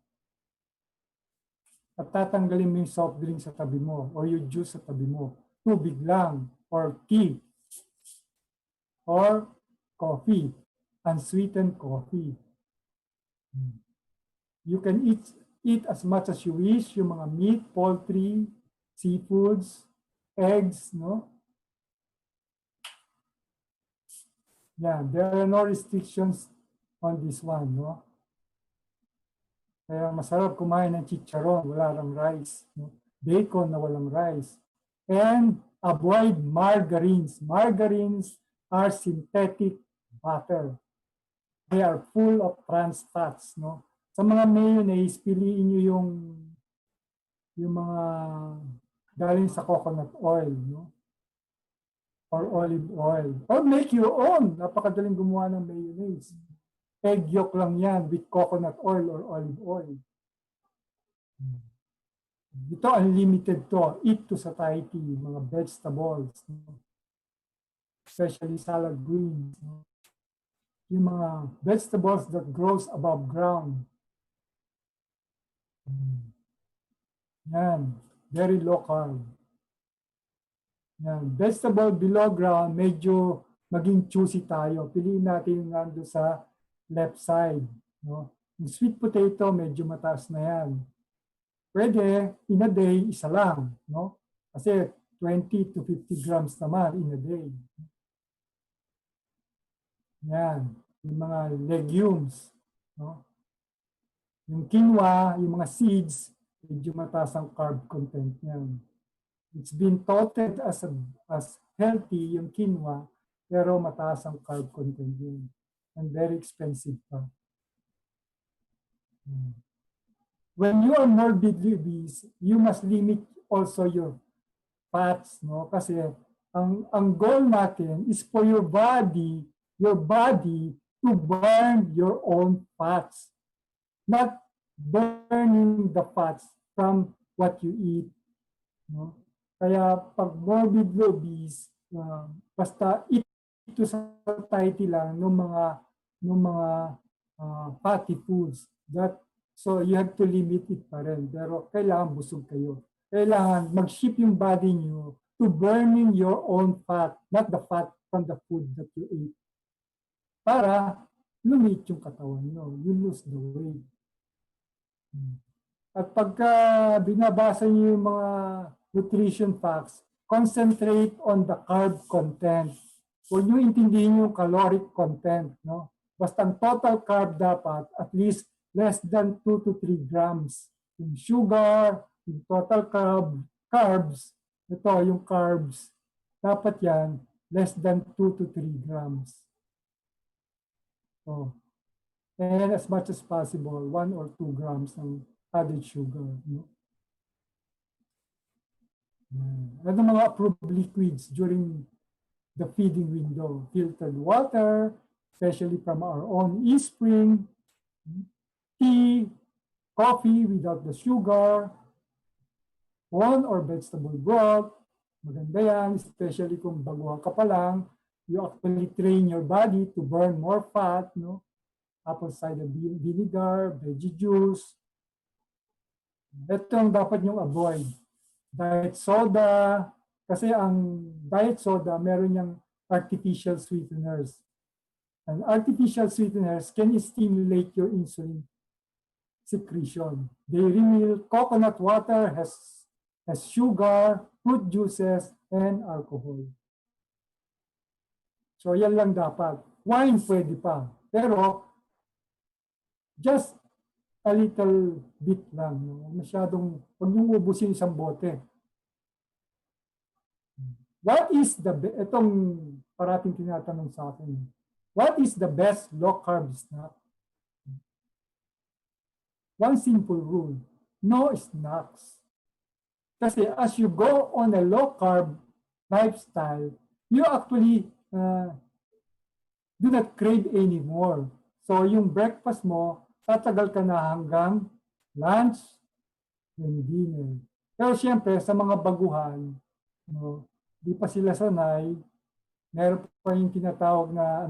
Speaker 1: At tatanggalin mo yung soft drink sa tabi mo or yung juice sa tabi mo. Tubig lang or tea or coffee, unsweetened coffee. You can eat as much as you wish, yung mga meat, poultry, seafoods, eggs, no? Yeah, there are no restrictions on this one, no? Kaya masarap kumain ng chicharon, wala lang rice. No? Bacon na walang rice. And avoid margarines. Margarines are synthetic butter. They are full of trans fats. No? Sa mga mayonnaise, piliin nyo yung mga galing sa coconut oil. No? Or olive oil. Or make your own. Napakadaling gumawa ng mayonnaise. Egg yolk lang yan with coconut oil or olive oil. Ito unlimited to. Eat to satiety, mga vegetables. Especially salad greens. Yung mga vegetables that grows above ground. Yan, very low carb. Yan, vegetable below ground, medyo maging choosy tayo. Piliin natin yung nando sa left side. No? Yung sweet potato, medyo mataas na yan. Pwede, in a day, isa lang. No? Kasi 20 to 50 grams naman in a day. Yan, yung mga legumes. No? Yung quinoa, yung mga seeds, medyo mataas ang carb content niyan. It's been touted as healthy yung quinoa, pero mataas ang carb content yun. And very expensive pa. When you are morbidly obese, you must limit also your fats, no? Kasi ang goal natin is for your body to burn your own fats, not burning the fats from what you eat, no? Kaya pag morbidly obese, basta ito sa society lang ng mga fatty foods. So you have to limit it pa rin. Pero kailangan busog kayo. Kailangan mag-shift yung body nyo to burning your own fat, not the fat from the food that you eat. Para lumit yung katawan nyo. You lose the weight. At pagka binabasa niyo yung mga nutrition facts, concentrate on the carb content. Huwag niyo intindihin yung caloric content. No? Basta ang total carb dapat at least less than 2 to 3 grams. Yung sugar, yung total carbs, ito yung carbs, dapat yan less than 2 to 3 grams. So, and as much as possible, 1 or 2 grams ng added sugar. No? Ano mga approved liquids during the feeding window? Filtered water, especially from our own e-spring, tea, coffee without the sugar, corn or vegetable broth. Maganda yan, especially kung baguhan ka pa lang. You actually train your body to burn more fat, no? Apple cider vinegar, veggie juice. Ito ang dapat nyong avoid. Diet soda, kasi ang diet soda, meron niyang artificial sweeteners. And artificial sweeteners can stimulate your insulin secretion. Dairy milk, coconut water has sugar, fruit juices, and alcohol. So yan lang dapat. Wine pwede pa. Pero just a little bit lang. No? Masyadong, huwag niyong ubusin isang bote. What is itong parating tinatanong sa akin, what is the best low-carb snack? One simple rule, no snacks. Kasi as you go on a low-carb lifestyle, you actually do not crave anymore. So yung breakfast mo, tatagal ka na hanggang lunch and dinner. Pero siyempre, sa mga baguhan, no, di pa sila sanay, meron pa yung tinatawag na,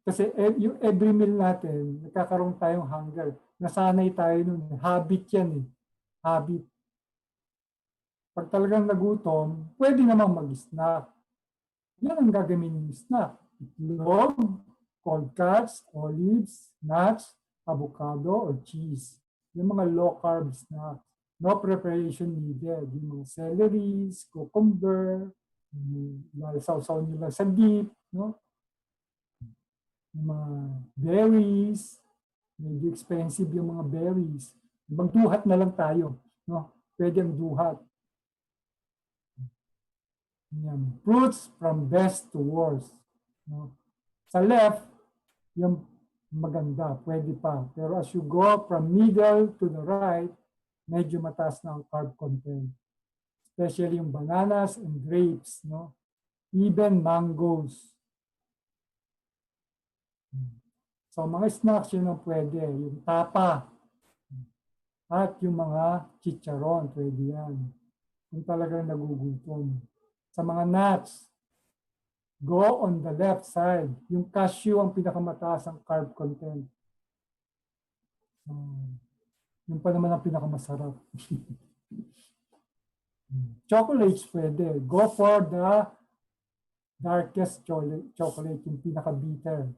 Speaker 1: kasi yung every meal natin, nagkakaroon tayong hunger. Nasanay tayo nun. Habit yan eh. Habit. Pag talagang nagutom, pwede namang mag-snack. Yan ang gagawin yung snack. Itlog, cold cuts, olives, nuts, avocado, or cheese. Yung mga low-carb snacks. No preparation needed. Yung mga celeries, cucumber, sausaw nila sa dip, no? Yung mga berries, medyo expensive yung mga berries. Magduhat na lang tayo, no? Pwede ang duhat. Yan. Fruits from best to worst. No? Sa left, yung maganda, pwede pa. Pero as you go from middle to the right, medyo mataas na ang carb content. Especially yung bananas and grapes, no? Even mangoes. So mga snacks yun ang pwede. Yung tapa. At yung mga chicharon, pwede yan. Kung talagang nagugutom. Sa mga nuts, go on the left side. Yung cashew ang pinakamataas ang carb content. Yung pa naman ang pinakamasarap. Chocolates pwede. Go for the darkest chocolate, yung pinaka-bitter.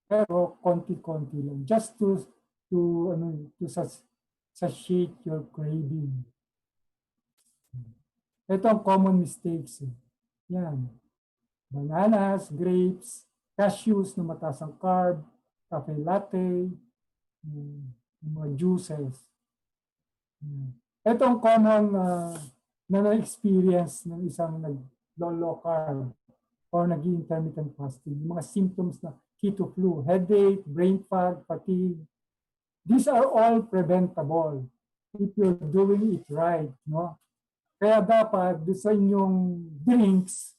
Speaker 1: Pero konti-konti lang. Just to satiate your craving. Ito ang common mistakes. Yan. Bananas, grapes, cashews na mataas ang carb, cafe latte, yung mga juices. Ito ang common na na-experience ng isang nag-low carb or nag-intermittent fasting. Yung mga symptoms na keto flu, headache, brain fog, fatigue. These are all preventable if you're doing it right. No? Kaya dapat sa inyong drinks,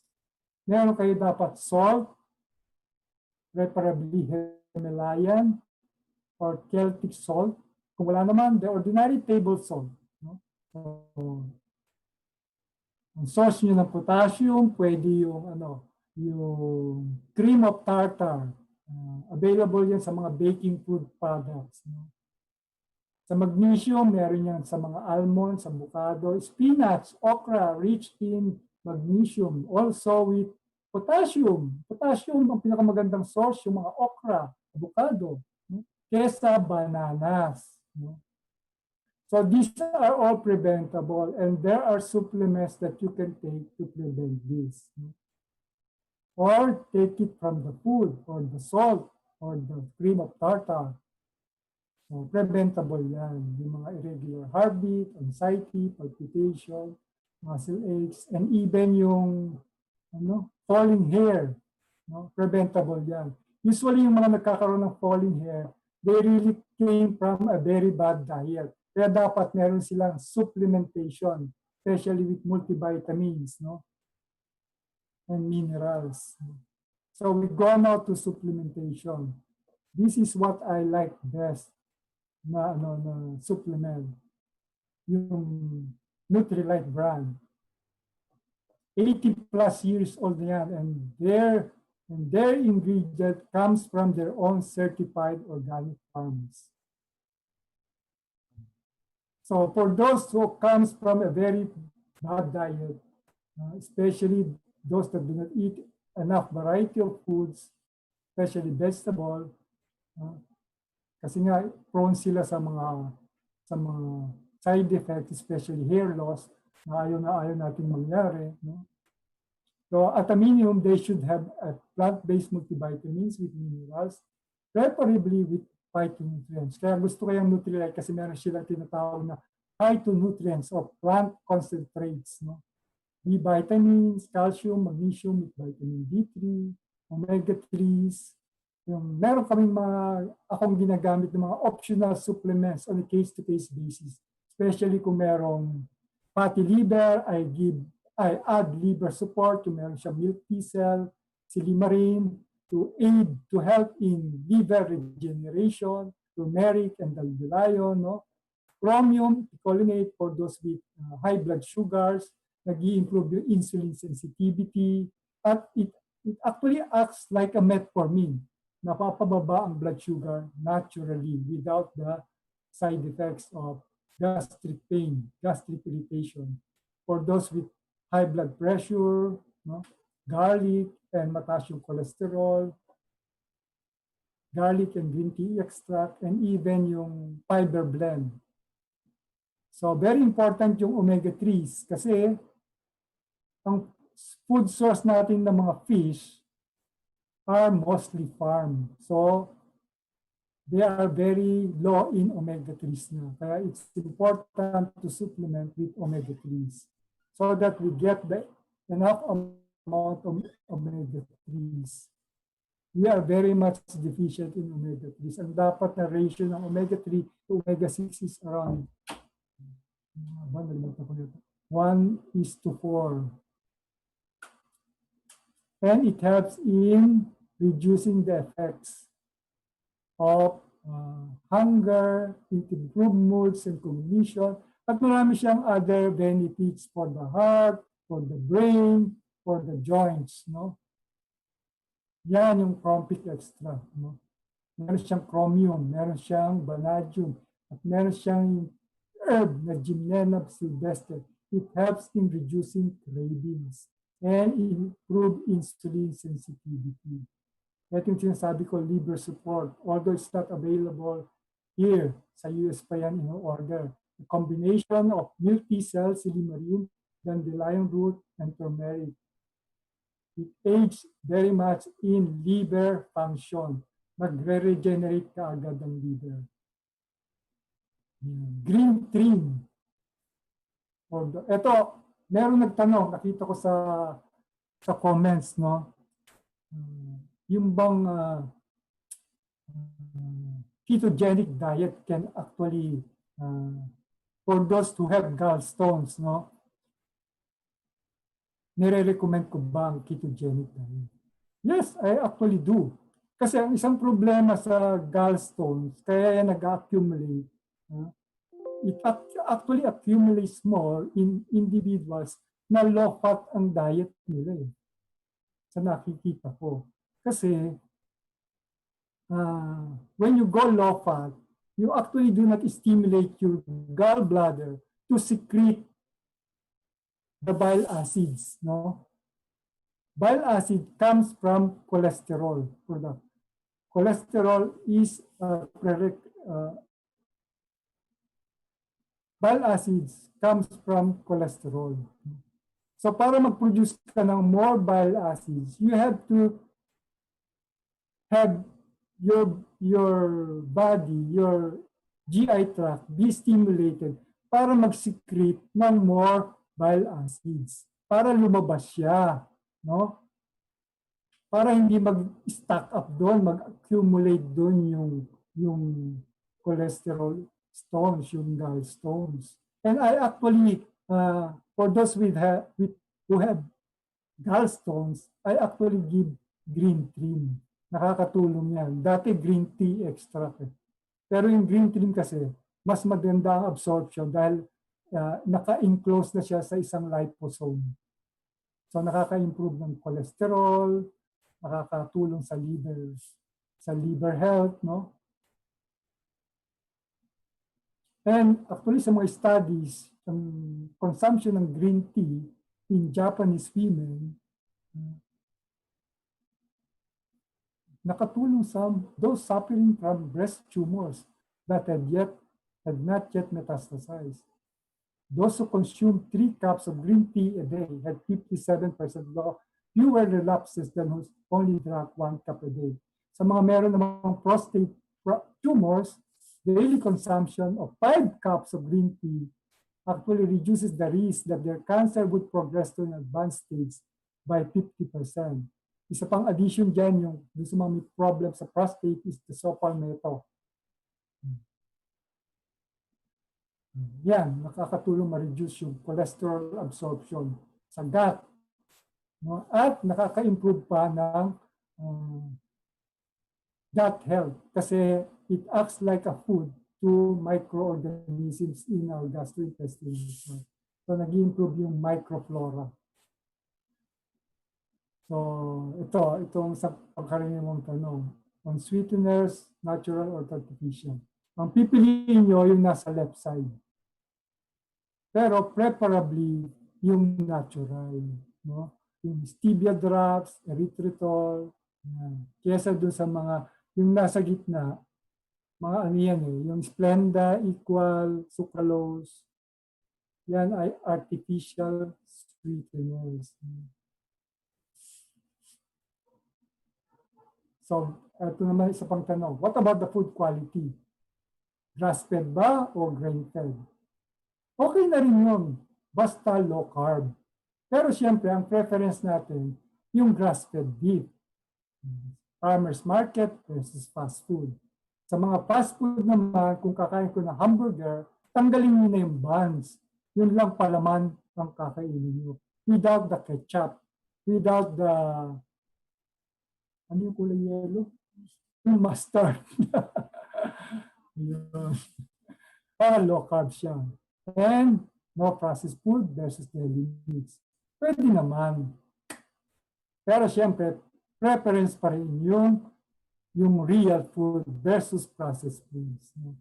Speaker 1: meron kayo dapat salt, preferably Himalayan or Celtic salt. Kung wala naman, the ordinary table salt. No? So, ang source nyo ng potassium, pwede yung cream of tartar. Available yan sa mga baking food products. No? Sa magnesium, meron yan sa mga almonds, avocado, spinach, okra, rich in magnesium. Also with potassium. Potassium, ang pinakamagandang source, yung mga okra, avocado, no? Kesa bananas. No? So these are all preventable and there are supplements that you can take to prevent this. No? Or take it from the food or the salt or the cream of tartar. So, preventable yan. Yung mga irregular heartbeat, anxiety, palpitation, muscle aches, and even yung falling hair. No? Preventable yan. Usually yung mga nagkakaroon ng falling hair, they really came from a very bad diet. Kaya dapat meron silang supplementation, especially with multivitamins, no? And minerals. So we go now to supplementation. This is what I like best na supplement. Yung Nutrilite brand. 80 plus years old yan and their ingredient comes from their own certified organic farms. So for those who comes from a very bad diet, especially those that do not eat enough variety of foods, especially vegetable, kasi nga prone sila sa mga side effects, especially hair loss, na ayaw natin mangyari. No? So at a minimum, they should have a plant-based multivitamins with minerals, preferably with phytonutrients. Kaya gusto ko yung Nutrilite kasi meron silang tinatawag na phytonutrients or plant concentrates. No? B vitamins, calcium, magnesium with vitamin D3, omega-3s. Yung meron kaming akong ginagamit ng mga optional supplements on a case-to-case basis. Especially kung merong fatty liver, I add liver support. Kung meron siya milk thistle, silimarin, to help in liver regeneration, turmeric and dandelion, no? Chromium, picolinate for those with high blood sugars, nag-i-improve yung insulin sensitivity, at it actually acts like a metformin. Napapababa ang blood sugar naturally without the side effects of gastric pain, gastric irritation. For those with high blood pressure, no? Garlic and potassium cholesterol, garlic and green tea extract, and even yung fiber blend. So very important yung omega-3s kasi ang food source natin ng mga fish are mostly farm. So they are very low in omega-3s na. Kaya it's important to supplement with omega-3s so that we get the enough amount of omega-3s. We are very much deficient in omega-3s. Ang dapat na ratio ng omega-3 to omega-6 is around 1:4. And it helps in reducing the effects of hunger, it improves moods and cognition, at marami siyang other benefits for the heart, for the brain, for the joints, no? Yan yung Compic Extra, no? meron siyang chromium, meron siyang vanadium, at meron siyang herb na Gymnema sylvestre. It helps in reducing cravings and improve insulin sensitivity. Ito yung sinasabi ko, liver support. Although it's not available here, sa US pa yan in order. The combination of milk tea cells, silimarin, dandelion root, and turmeric. It aids very much in liver function. Magre-regenerate ka agad ang liver. Green trim. Ito, meron nagtanong, nakita ko sa comments, no? Yung bang ketogenic diet can actually, for those who have gallstones, no? Nire-recommend ko ba ang ketogenic diet? Yes, I actually do. Kasi ang isang problema sa gallstones, kaya yan nag-accumulate, it actually accumulates more in individuals na low-fat ang diet nila eh. Sa nakikita ko. Kasi when you go low-fat, you actually do not stimulate your gallbladder to secrete the bile acids, no? Bile acid comes from cholesterol product. Cholesterol is bile acids comes from cholesterol. So para mag-produce ka ng more bile acids, you have to have your body, your GI tract be stimulated para mag-secrete ng more bile acids. Para lumabas siya, no? Para hindi mag-stack up doon, mag-accumulate doon yung cholesterol stones, yung gallstones. And I actually, for those who have gallstones, I actually give green trim. Nakakatulong yan. Dati green tea extract. Pero yung green trim kasi, mas maganda ang absorption dahil naka-enclose na siya sa isang liposome. So nakaka-improve ng cholesterol, nakakatulong sa liver health, no? And actually sa mga studies, ang consumption ng green tea in Japanese women, nakatulong sa those suffering from breast tumors that had not yet metastasized. Those who consumed 3 cups of green tea a day had 57% fewer relapses than who only drank 1 cup a day. Sa mga meron namang prostate tumors, daily consumption of 5 cups of green tea actually reduces the risk that their cancer would progress to an advanced stage by 50%. Isa pang addition dyan, yung sa mga may problem sa prostate is the palmetto. Yan, nakakatulong ma-reduce yung cholesterol absorption sa gut. No? At nakaka-improve pa ng gut health kasi it acts like a food to microorganisms in our gastrointestinal. So nag-improve yung microflora. So itong sa pagkaraniwang tanong, on sweeteners, natural or artificial. Ang pipiliin nyo yung nasa left side. Pero preferably yung natural, no? Yung stevia drops, erythritol, kesa dun sa mga, yung nasa gitna, mga ano yan eh, yung Splenda, Equal, Sucralose, yan ay artificial sweeteners. So, ito naman isa pang tanong, what about the food quality? Grass-fed ba o grain-fed? Okay na rin yun, basta low carb. Pero siyempre, ang preference natin, yung grass-fed beef. Farmers market versus fast food. Sa mga fast food naman, kung kakain ko ng hamburger, tanggalin nyo na yung buns. Yun lang palaman ang kakainin nyo. Without the ketchup, without the, ano yung kulay yellow? Yung mustard. Para low carb siya. And no processed food versus daily needs. Pwede naman. Pero siyempre, preference pa rin yung yung real food versus processed foods. No?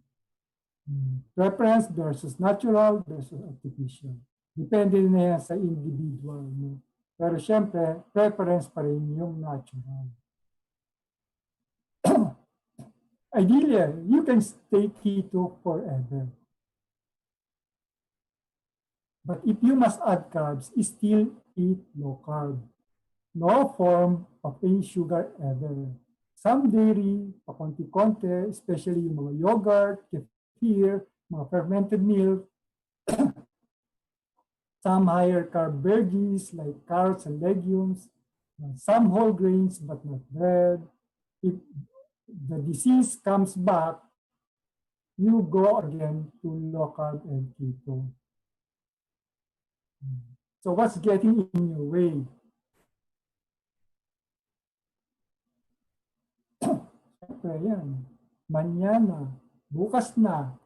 Speaker 1: Preference versus natural versus artificial. Depende na yan sa individual. No? Pero syempre, preference pa rin yung natural. Ideally, you can stay keto forever. But if you must add carbs, still eat low carb. No form of any sugar ever. Some dairy, pakonti-konti, especially yung mga yogurt, kefir, mga fermented milk, some higher carb veggies like carrots and legumes, some whole grains but not bread. If the disease comes back, you go again to low carb and keto. So what's getting in your way? Siyempre yan, manyana, bukas na.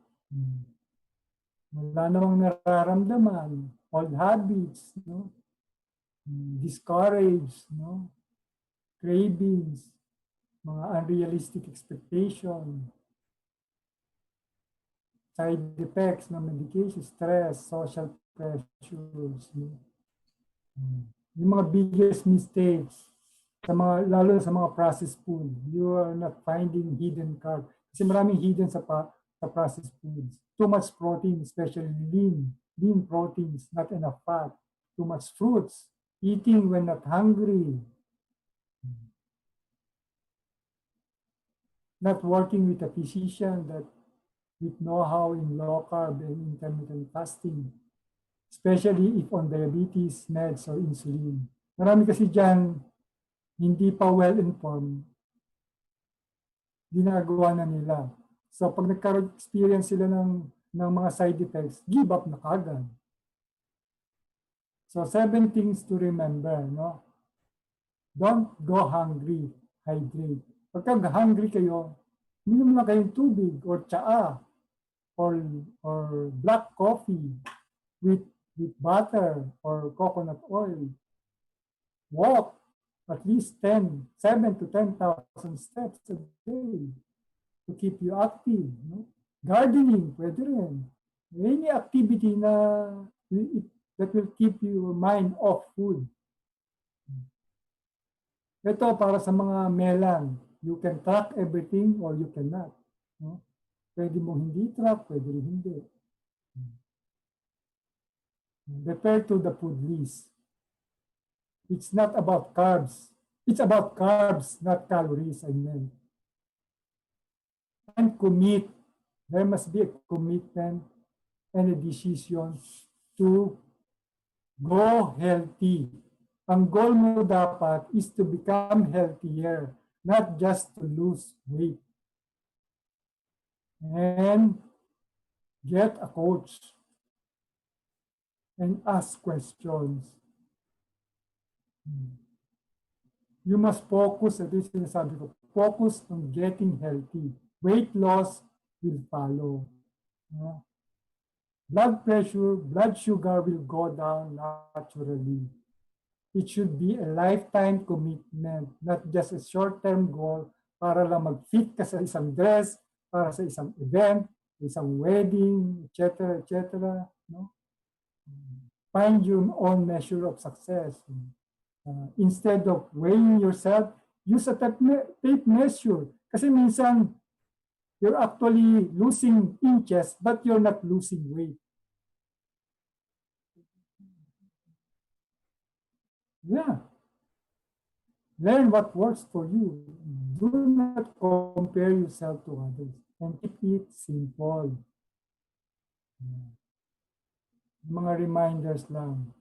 Speaker 1: Wala namang nararamdaman, old habits, no? Discouraged, no? Cravings, mga unrealistic expectation, side effects ng medication, stress, social pressures, no? Yung mga biggest mistakes, sa mga, lalo sa mga processed food, you are not finding hidden carb. Kasi maraming hidden sa processed foods. Too much protein, especially lean proteins, not enough fat. Too much fruits, eating when not hungry. Not working with a physician that with know-how in low carb and intermittent fasting. Especially if on diabetes, meds, or insulin. Marami kasi dyan, hindi pa well-informed, ginagawa na nila. So pag nagka-experience sila ng mga side effects, give up na kagad. So 7 things to remember, no? Don't go hungry, hydrate. Pagka hungry kayo, minom na kayong tubig or tsaa or black coffee with butter or coconut oil. Walk at least 7 to 10,000 steps a day to keep you active. No? Gardening, pwede rin. Any activity that will keep your mind off food. Ito para sa mga melan. You can track everything or you cannot. No? Pwede mong hindi track, pwede rin hindi. Refer to the food list. It's not about carbs. It's about carbs, not calories, I meant. And commit. There must be a commitment and a decision to go healthy. Ang goal mo dapat is to become healthier, not just to lose weight. And get a coach and ask questions. You must focus, at least sinasabi ko, focus on getting healthy. Weight loss will follow. Blood pressure, blood sugar will go down naturally. It should be a lifetime commitment, not just a short-term goal para lang mag-fit ka sa isang dress, para sa isang event, isang wedding, etc., etc. No? Find your own measure of success. Instead of weighing yourself, use a tape measure. Kasi minsan, you're actually losing inches, but you're not losing weight. Yeah. Learn what works for you. Do not compare yourself to others. And keep it simple. Mga reminders lang.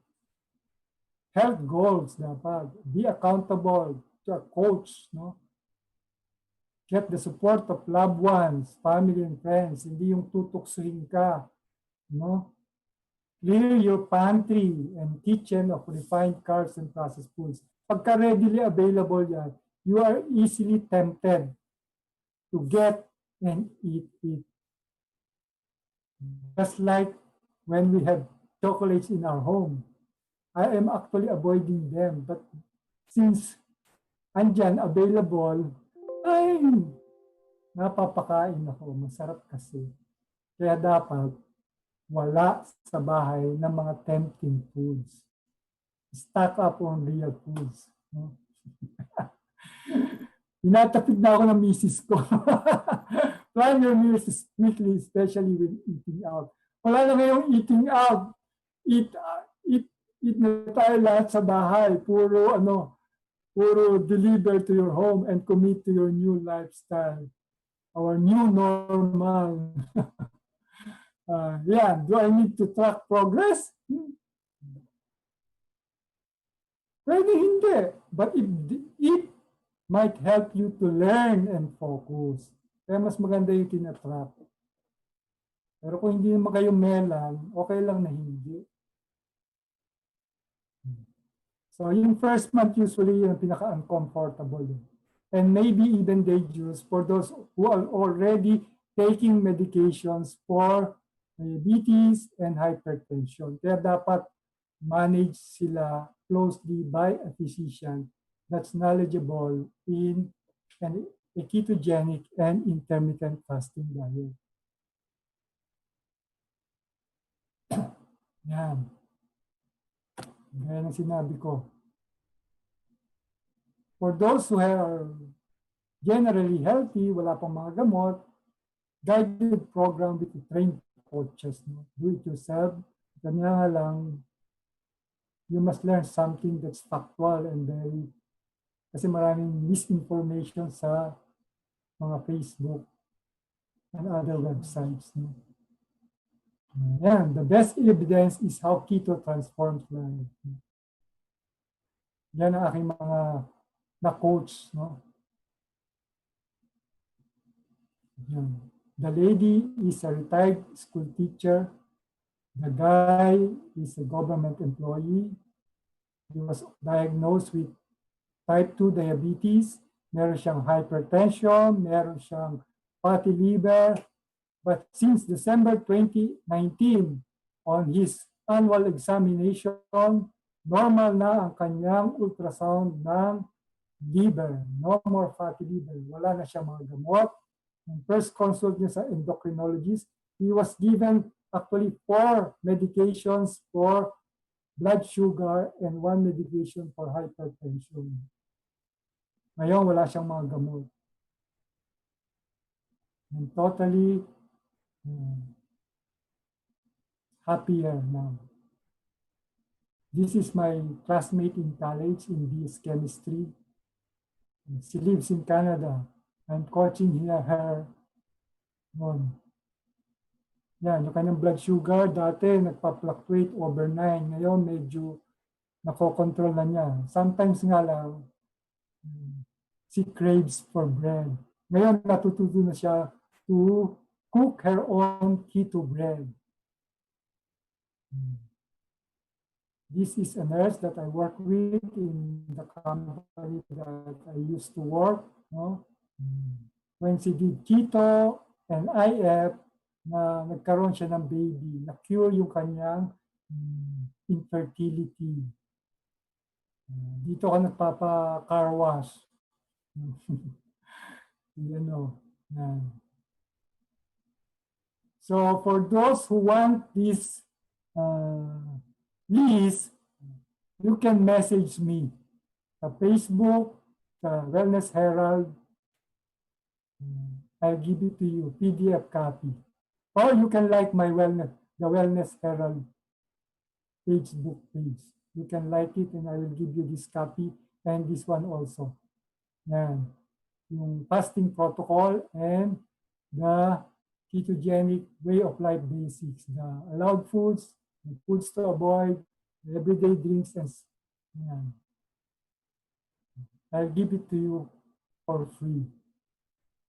Speaker 1: Health goals dapat. Be accountable to a coach. No? Get the support of loved ones, family and friends. Hindi yung tutuksuhin ka. No? Clear your pantry and kitchen of refined carbs and processed foods. Pagka readily available yan, you are easily tempted to get and eat it. Just like when we have chocolates in our home. I am actually avoiding them. But since andyan, available, Ay, napapakain ako. Masarap kasi. Kaya dapat wala sa bahay ng mga tempting foods. Stock up on real foods. No? Tinatapid na ako ng misis ko. Plan your meals quickly, especially when eating out. Wala na ngayong eating out. Eat, eat, eat na tayo lahat sa bahay. Puro deliver to your home and commit to your new lifestyle. Our new normal. Yeah, do I need to track progress? Pwede hindi. But it might help you to learn and focus. Kaya mas maganda yung tinatrack. Pero kung hindi naman kayo melan, okay lang na hindi. So yung first month usually yung pinaka-uncomfortable. And maybe even dangerous for those who are already taking medications for diabetes and hypertension. Kaya dapat manage sila closely by a physician that's knowledgeable in a ketogenic and intermittent fasting diet. Yan. Gaya ng sinabi ko. For those who are generally healthy, wala pang mga gamot, guided program with trained coaches. No? Do it yourself. Kanya nga lang, you must learn something that's factual and very, kasi maraming misinformation sa mga Facebook and other websites. No? Yan, the best evidence is how keto transforms life. Yan ang aking mga na-coach. No? Yan. The lady is a retired school teacher. The guy is a government employee. He was diagnosed with type 2 diabetes. Meron siyang hypertension, meron siyang fatty liver. But since December 2019, on his annual examination, normal na ang kanyang ultrasound ng liver. No more fatty liver. Wala na siyang mga gamot. Yung first consult niya sa endocrinologist, he was given actually 4 medications for blood sugar and 1 medication for hypertension. Ngayon, wala siyang mga gamot. And totally happier now. This is my classmate in college in BS Chemistry. She lives in Canada. I'm coaching her noon. Yan, yung kanyang blood sugar, dati nagpa-fluctuate over 9. Ngayon, medyo nako-control na niya. Sometimes nga lang, she craves for bread. Ngayon, natututo na siya to cook her own keto bread. This is a nurse that I work with in the company that I used to work. No? When she did keto and IF, na nagkaroon siya ng baby, na-cure yung kanyang infertility. Dito ka nagpapa-car wash. So for those who want this list, you can message me sa Facebook, sa Wellness Herald. I'll give it to you, PDF copy. Or you can like my the Wellness Herald Facebook page. You can like it and I will give you this copy and this one also. Yan. Yung fasting protocol and the ketogenic way of life basics. The allowed foods, the foods to avoid, the everyday drinks, and yan. I'll give it to you for free.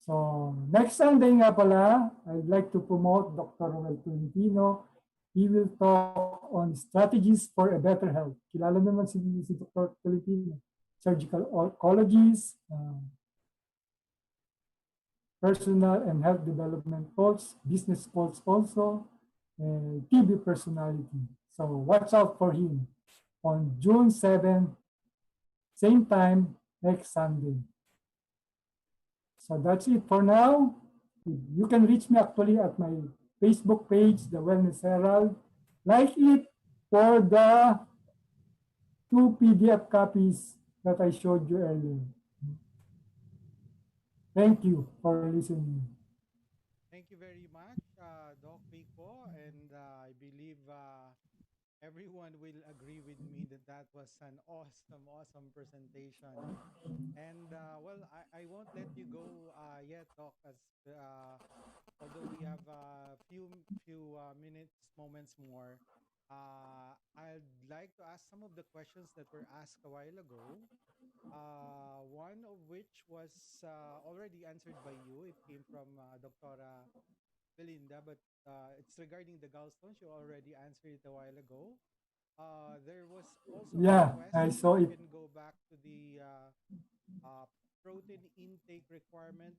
Speaker 1: So, next Sunday nga pala, I'd like to promote Dr. Roel Tolentino. He will talk on strategies for a better health. Kilala naman si Dr. Tolentino. Surgical oncologist, personal and health development coach, business coach also, and TV personality. So, watch out for him on June 7, same time, next Sunday. So that's it for now. You can reach me actually at my Facebook page, The Wellness Herald. Like it for the 2 PDF copies that I showed you earlier. Thank you for listening.
Speaker 3: Thank you very much, Doc Vico, and I believe everyone will agree with me that that was an awesome, awesome presentation. And well, I won't let you go yet, Doc, as although we have a few minutes, moments more. I'd like to ask some of the questions that were asked a while ago. One of which was already answered by you. It came from Dr. Belinda, but it's regarding the gallstones. You already answered it a while ago. There was also a
Speaker 1: Yeah,
Speaker 3: request
Speaker 1: I
Speaker 3: if
Speaker 1: saw
Speaker 3: we
Speaker 1: it.
Speaker 3: can go back to the uh, protein intake requirement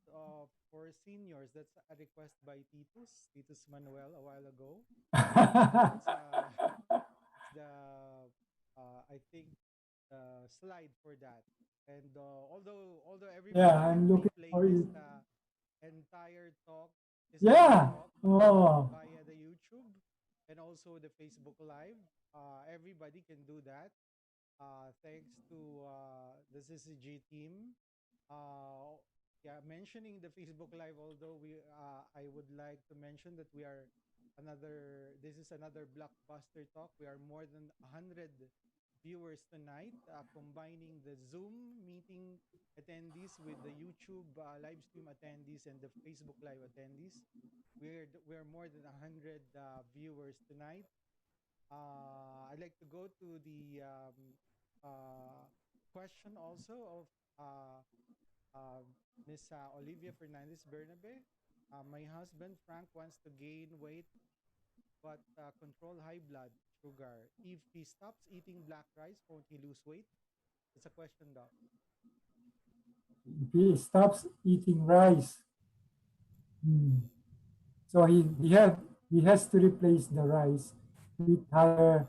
Speaker 3: for seniors. That's a request by Titus Manuel a while ago. So it's the I think slide for that. And although
Speaker 1: Yeah,
Speaker 3: everybody can
Speaker 1: I'm looking
Speaker 3: replay
Speaker 1: for
Speaker 3: this
Speaker 1: it.
Speaker 3: entire talk, this live
Speaker 1: Yeah.
Speaker 3: talk
Speaker 1: Oh,
Speaker 3: via the YouTube and also the Facebook Live. Everybody can do that. Thanks to the CCG team. Uh, yeah, mentioning the Facebook Live, although I would like to mention that we are this is another blockbuster talk. We are more than 100 viewers tonight, combining the Zoom meeting attendees with the YouTube live stream attendees and the Facebook Live attendees. We're more than 100 viewers tonight. I'd like to go to the question also of uh, uh, Miss Olivia Fernandez Bernabe. My husband Frank wants to gain weight but control high blood sugar. If he stops eating black rice, won't he lose weight? It's a question, Doc.
Speaker 1: if he stops eating rice, so he has to replace the rice with higher,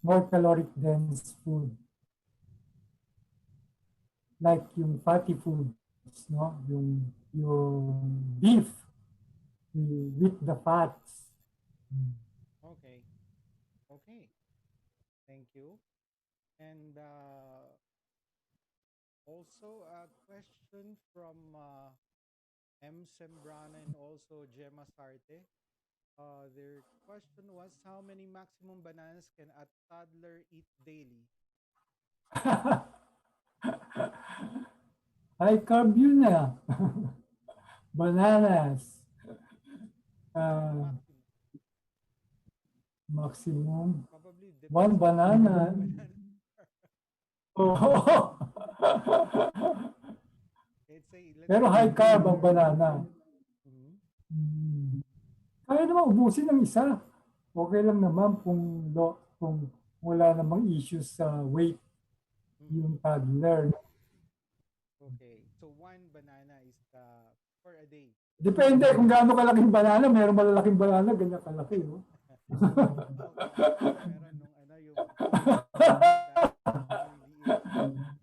Speaker 1: more caloric dense food, like yung fatty foods, no? Yung beef with the fats.
Speaker 3: Okay. Okay. Thank you. And also a question from M. Sembrana and also Gemma Sarte. Their question was, how many maximum bananas can a toddler eat daily?
Speaker 1: High carb yun na. Bananas. Uh,
Speaker 3: Maximum.
Speaker 1: maximum.
Speaker 3: Probably
Speaker 1: One
Speaker 3: depends on how big the
Speaker 1: banana.
Speaker 3: banana.
Speaker 1: Oh.
Speaker 3: Let's
Speaker 1: Pero
Speaker 3: say
Speaker 1: high carb ang
Speaker 3: toddler.
Speaker 1: banana.
Speaker 3: Mhm.
Speaker 1: Kaya naman ubusin ng isa. Okay lang naman kung wala namang issues sa weight yung
Speaker 3: Mhm.
Speaker 1: toddler.
Speaker 3: Okay. So one banana is for a day.
Speaker 1: Depende kung gaano kalaking banana. Meron malalaking banana, ganyan kalaki. No?
Speaker 3: Oo nga. Meron nung ano yung banda maliliit.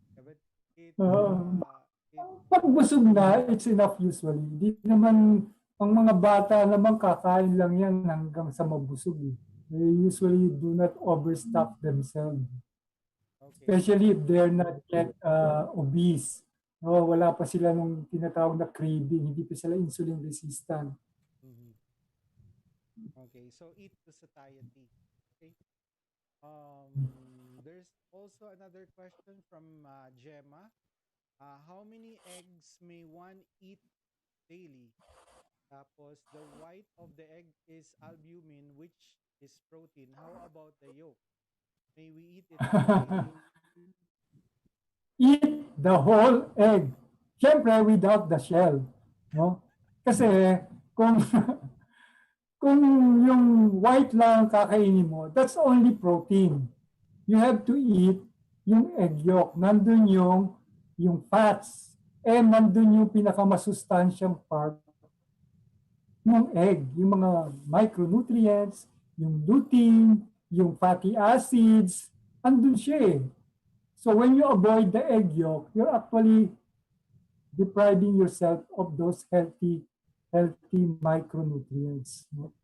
Speaker 3: Yeah, but it's
Speaker 1: Uh,
Speaker 3: it
Speaker 1: Pag busog na, it's enough usually. Hindi naman, ang mga bata naman kakain lang yan hanggang sa mabusog. Eh. They usually do not overstuff themselves.
Speaker 3: okay.
Speaker 1: Especially if they're not yet obese. No, wala pa sila nung tinatawag na craving. Hindi pa sila insulin resistant.
Speaker 3: Mhm. Okay. So eat to satiety. Okay. There's also another question from Gemma. How many eggs may one eat daily? Tapos, the white of the egg is albumin, which is protein. How about the yolk? May we eat it daily?
Speaker 1: Eat the whole egg. Siyempre, without the shell. No? Kasi, kung kung yung white lang kakainin mo, that's only protein. You have to eat yung egg yolk. Nandun yung fats. And nandun yung pinakamasustansyang part ng egg. Yung mga micronutrients, yung lutein, yung fatty acids, andun siya eh. So when you avoid the egg yolk, you're actually depriving yourself of those healthy micronutrients. No?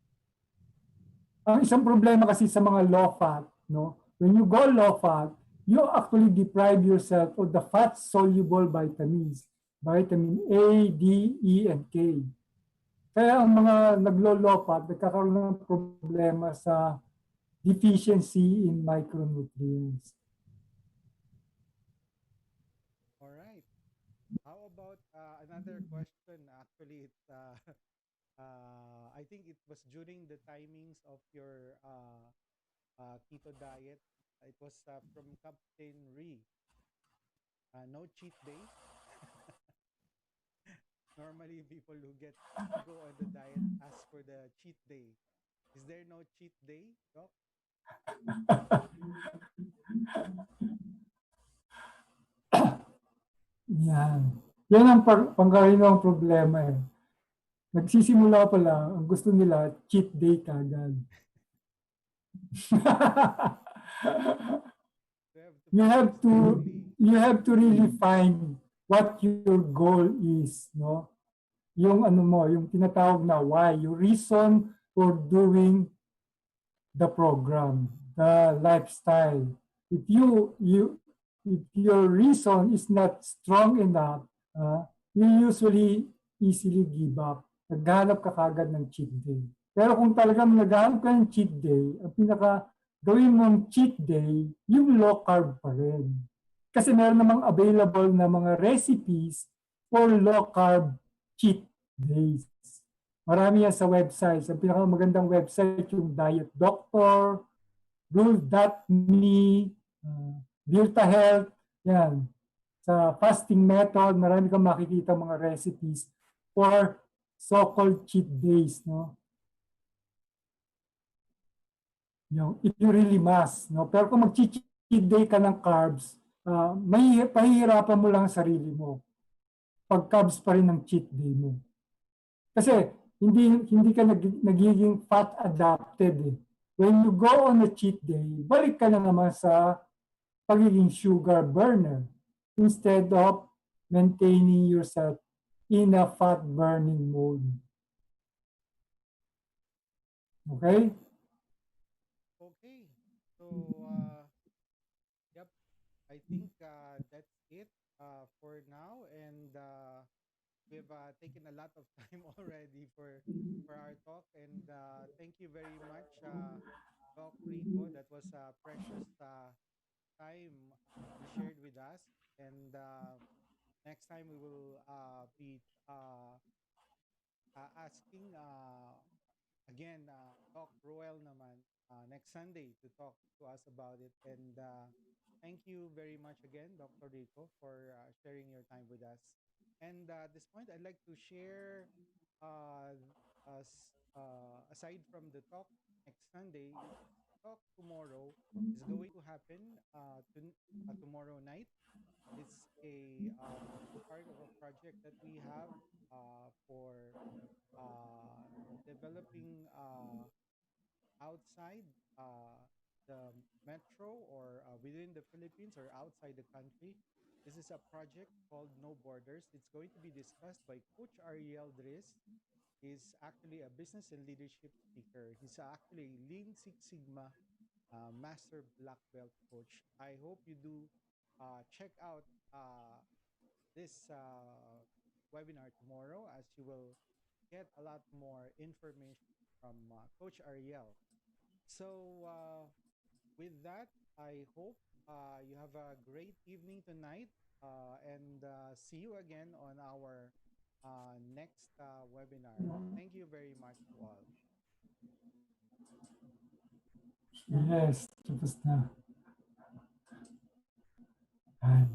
Speaker 1: Ang isang problema kasi sa mga low fat, no? When you go low fat, you actually deprive yourself of the fat-soluble vitamins, vitamin A, D, E, and K. Kaya ang mga naglo-low fat, nagkakaroon ng problema sa deficiency in micronutrients.
Speaker 3: All right. How about another question? Actually, it's I think it was during the timings of your keto diet. It was from Captain Ree. No cheat day. Normally, people who get to go on the diet ask for the cheat day. Is there no cheat day, Doc?
Speaker 1: Yan. Yan ang pangkarinong problema eh. Nagsisimula pa lang, ang gusto nila, cheat day kagad.
Speaker 3: You have to
Speaker 1: you have to really find what your goal is, no? Yung ano mo, yung tinatawag na why, yung reason for doing the program, the lifestyle. If your reason is not strong enough, you usually easily give up. Naghanap ka kagad ng cheat day. Pero kung talagang naghanap ka ng cheat day, ang gawin mong cheat day, yung low carb pa rin. Kasi meron namang available na mga recipes for low carb cheat days. Marami yan sa websites. Ang pinakamagandang website yung Diet Doctor, Rule.me, Virta Health, yan. Sa fasting method, marami kang makikita mga recipes for so-called cheat days, no? If you really must, no? Pero kung mag-cheat day ka ng carbs, pahihirapan mo lang ang sarili mo. Pag carbs pa rin ang cheat day mo. Kasi hindi ka nagiging fat adapted eh. When you go on a cheat day, balik ka na naman sa pagiging sugar burner instead of maintaining yourself in a fat burning mode. Okay?
Speaker 3: Okay. So, yep, I think that's it for now. And we've taken a lot of time already for our talk. And thank you very much, Doc Rico. That was a precious time you shared with us. And next time we will be asking again Doc Roel naman next Sunday to talk to us about it. And thank you very much again, Dr. Rico, for sharing your time with us. And at this point, I'd like to share, uh, aside from the talk next Sunday, talk tomorrow is going to happen tomorrow night. It's a part of a project that we have for developing outside the metro or within the Philippines or outside the country. This is a project called No Borders. It's going to be discussed by Coach Ariel Dres. He's actually a business and leadership speaker. He's actually a Lean Six Sigma Master Black Belt coach. I hope you do check out this webinar tomorrow, as you will get a lot more information from Coach Ariel. So, with that, I hope you have a great evening tonight and see you again on our next webinar. Thank you very much to all.
Speaker 1: Yes, tapos na. Ay.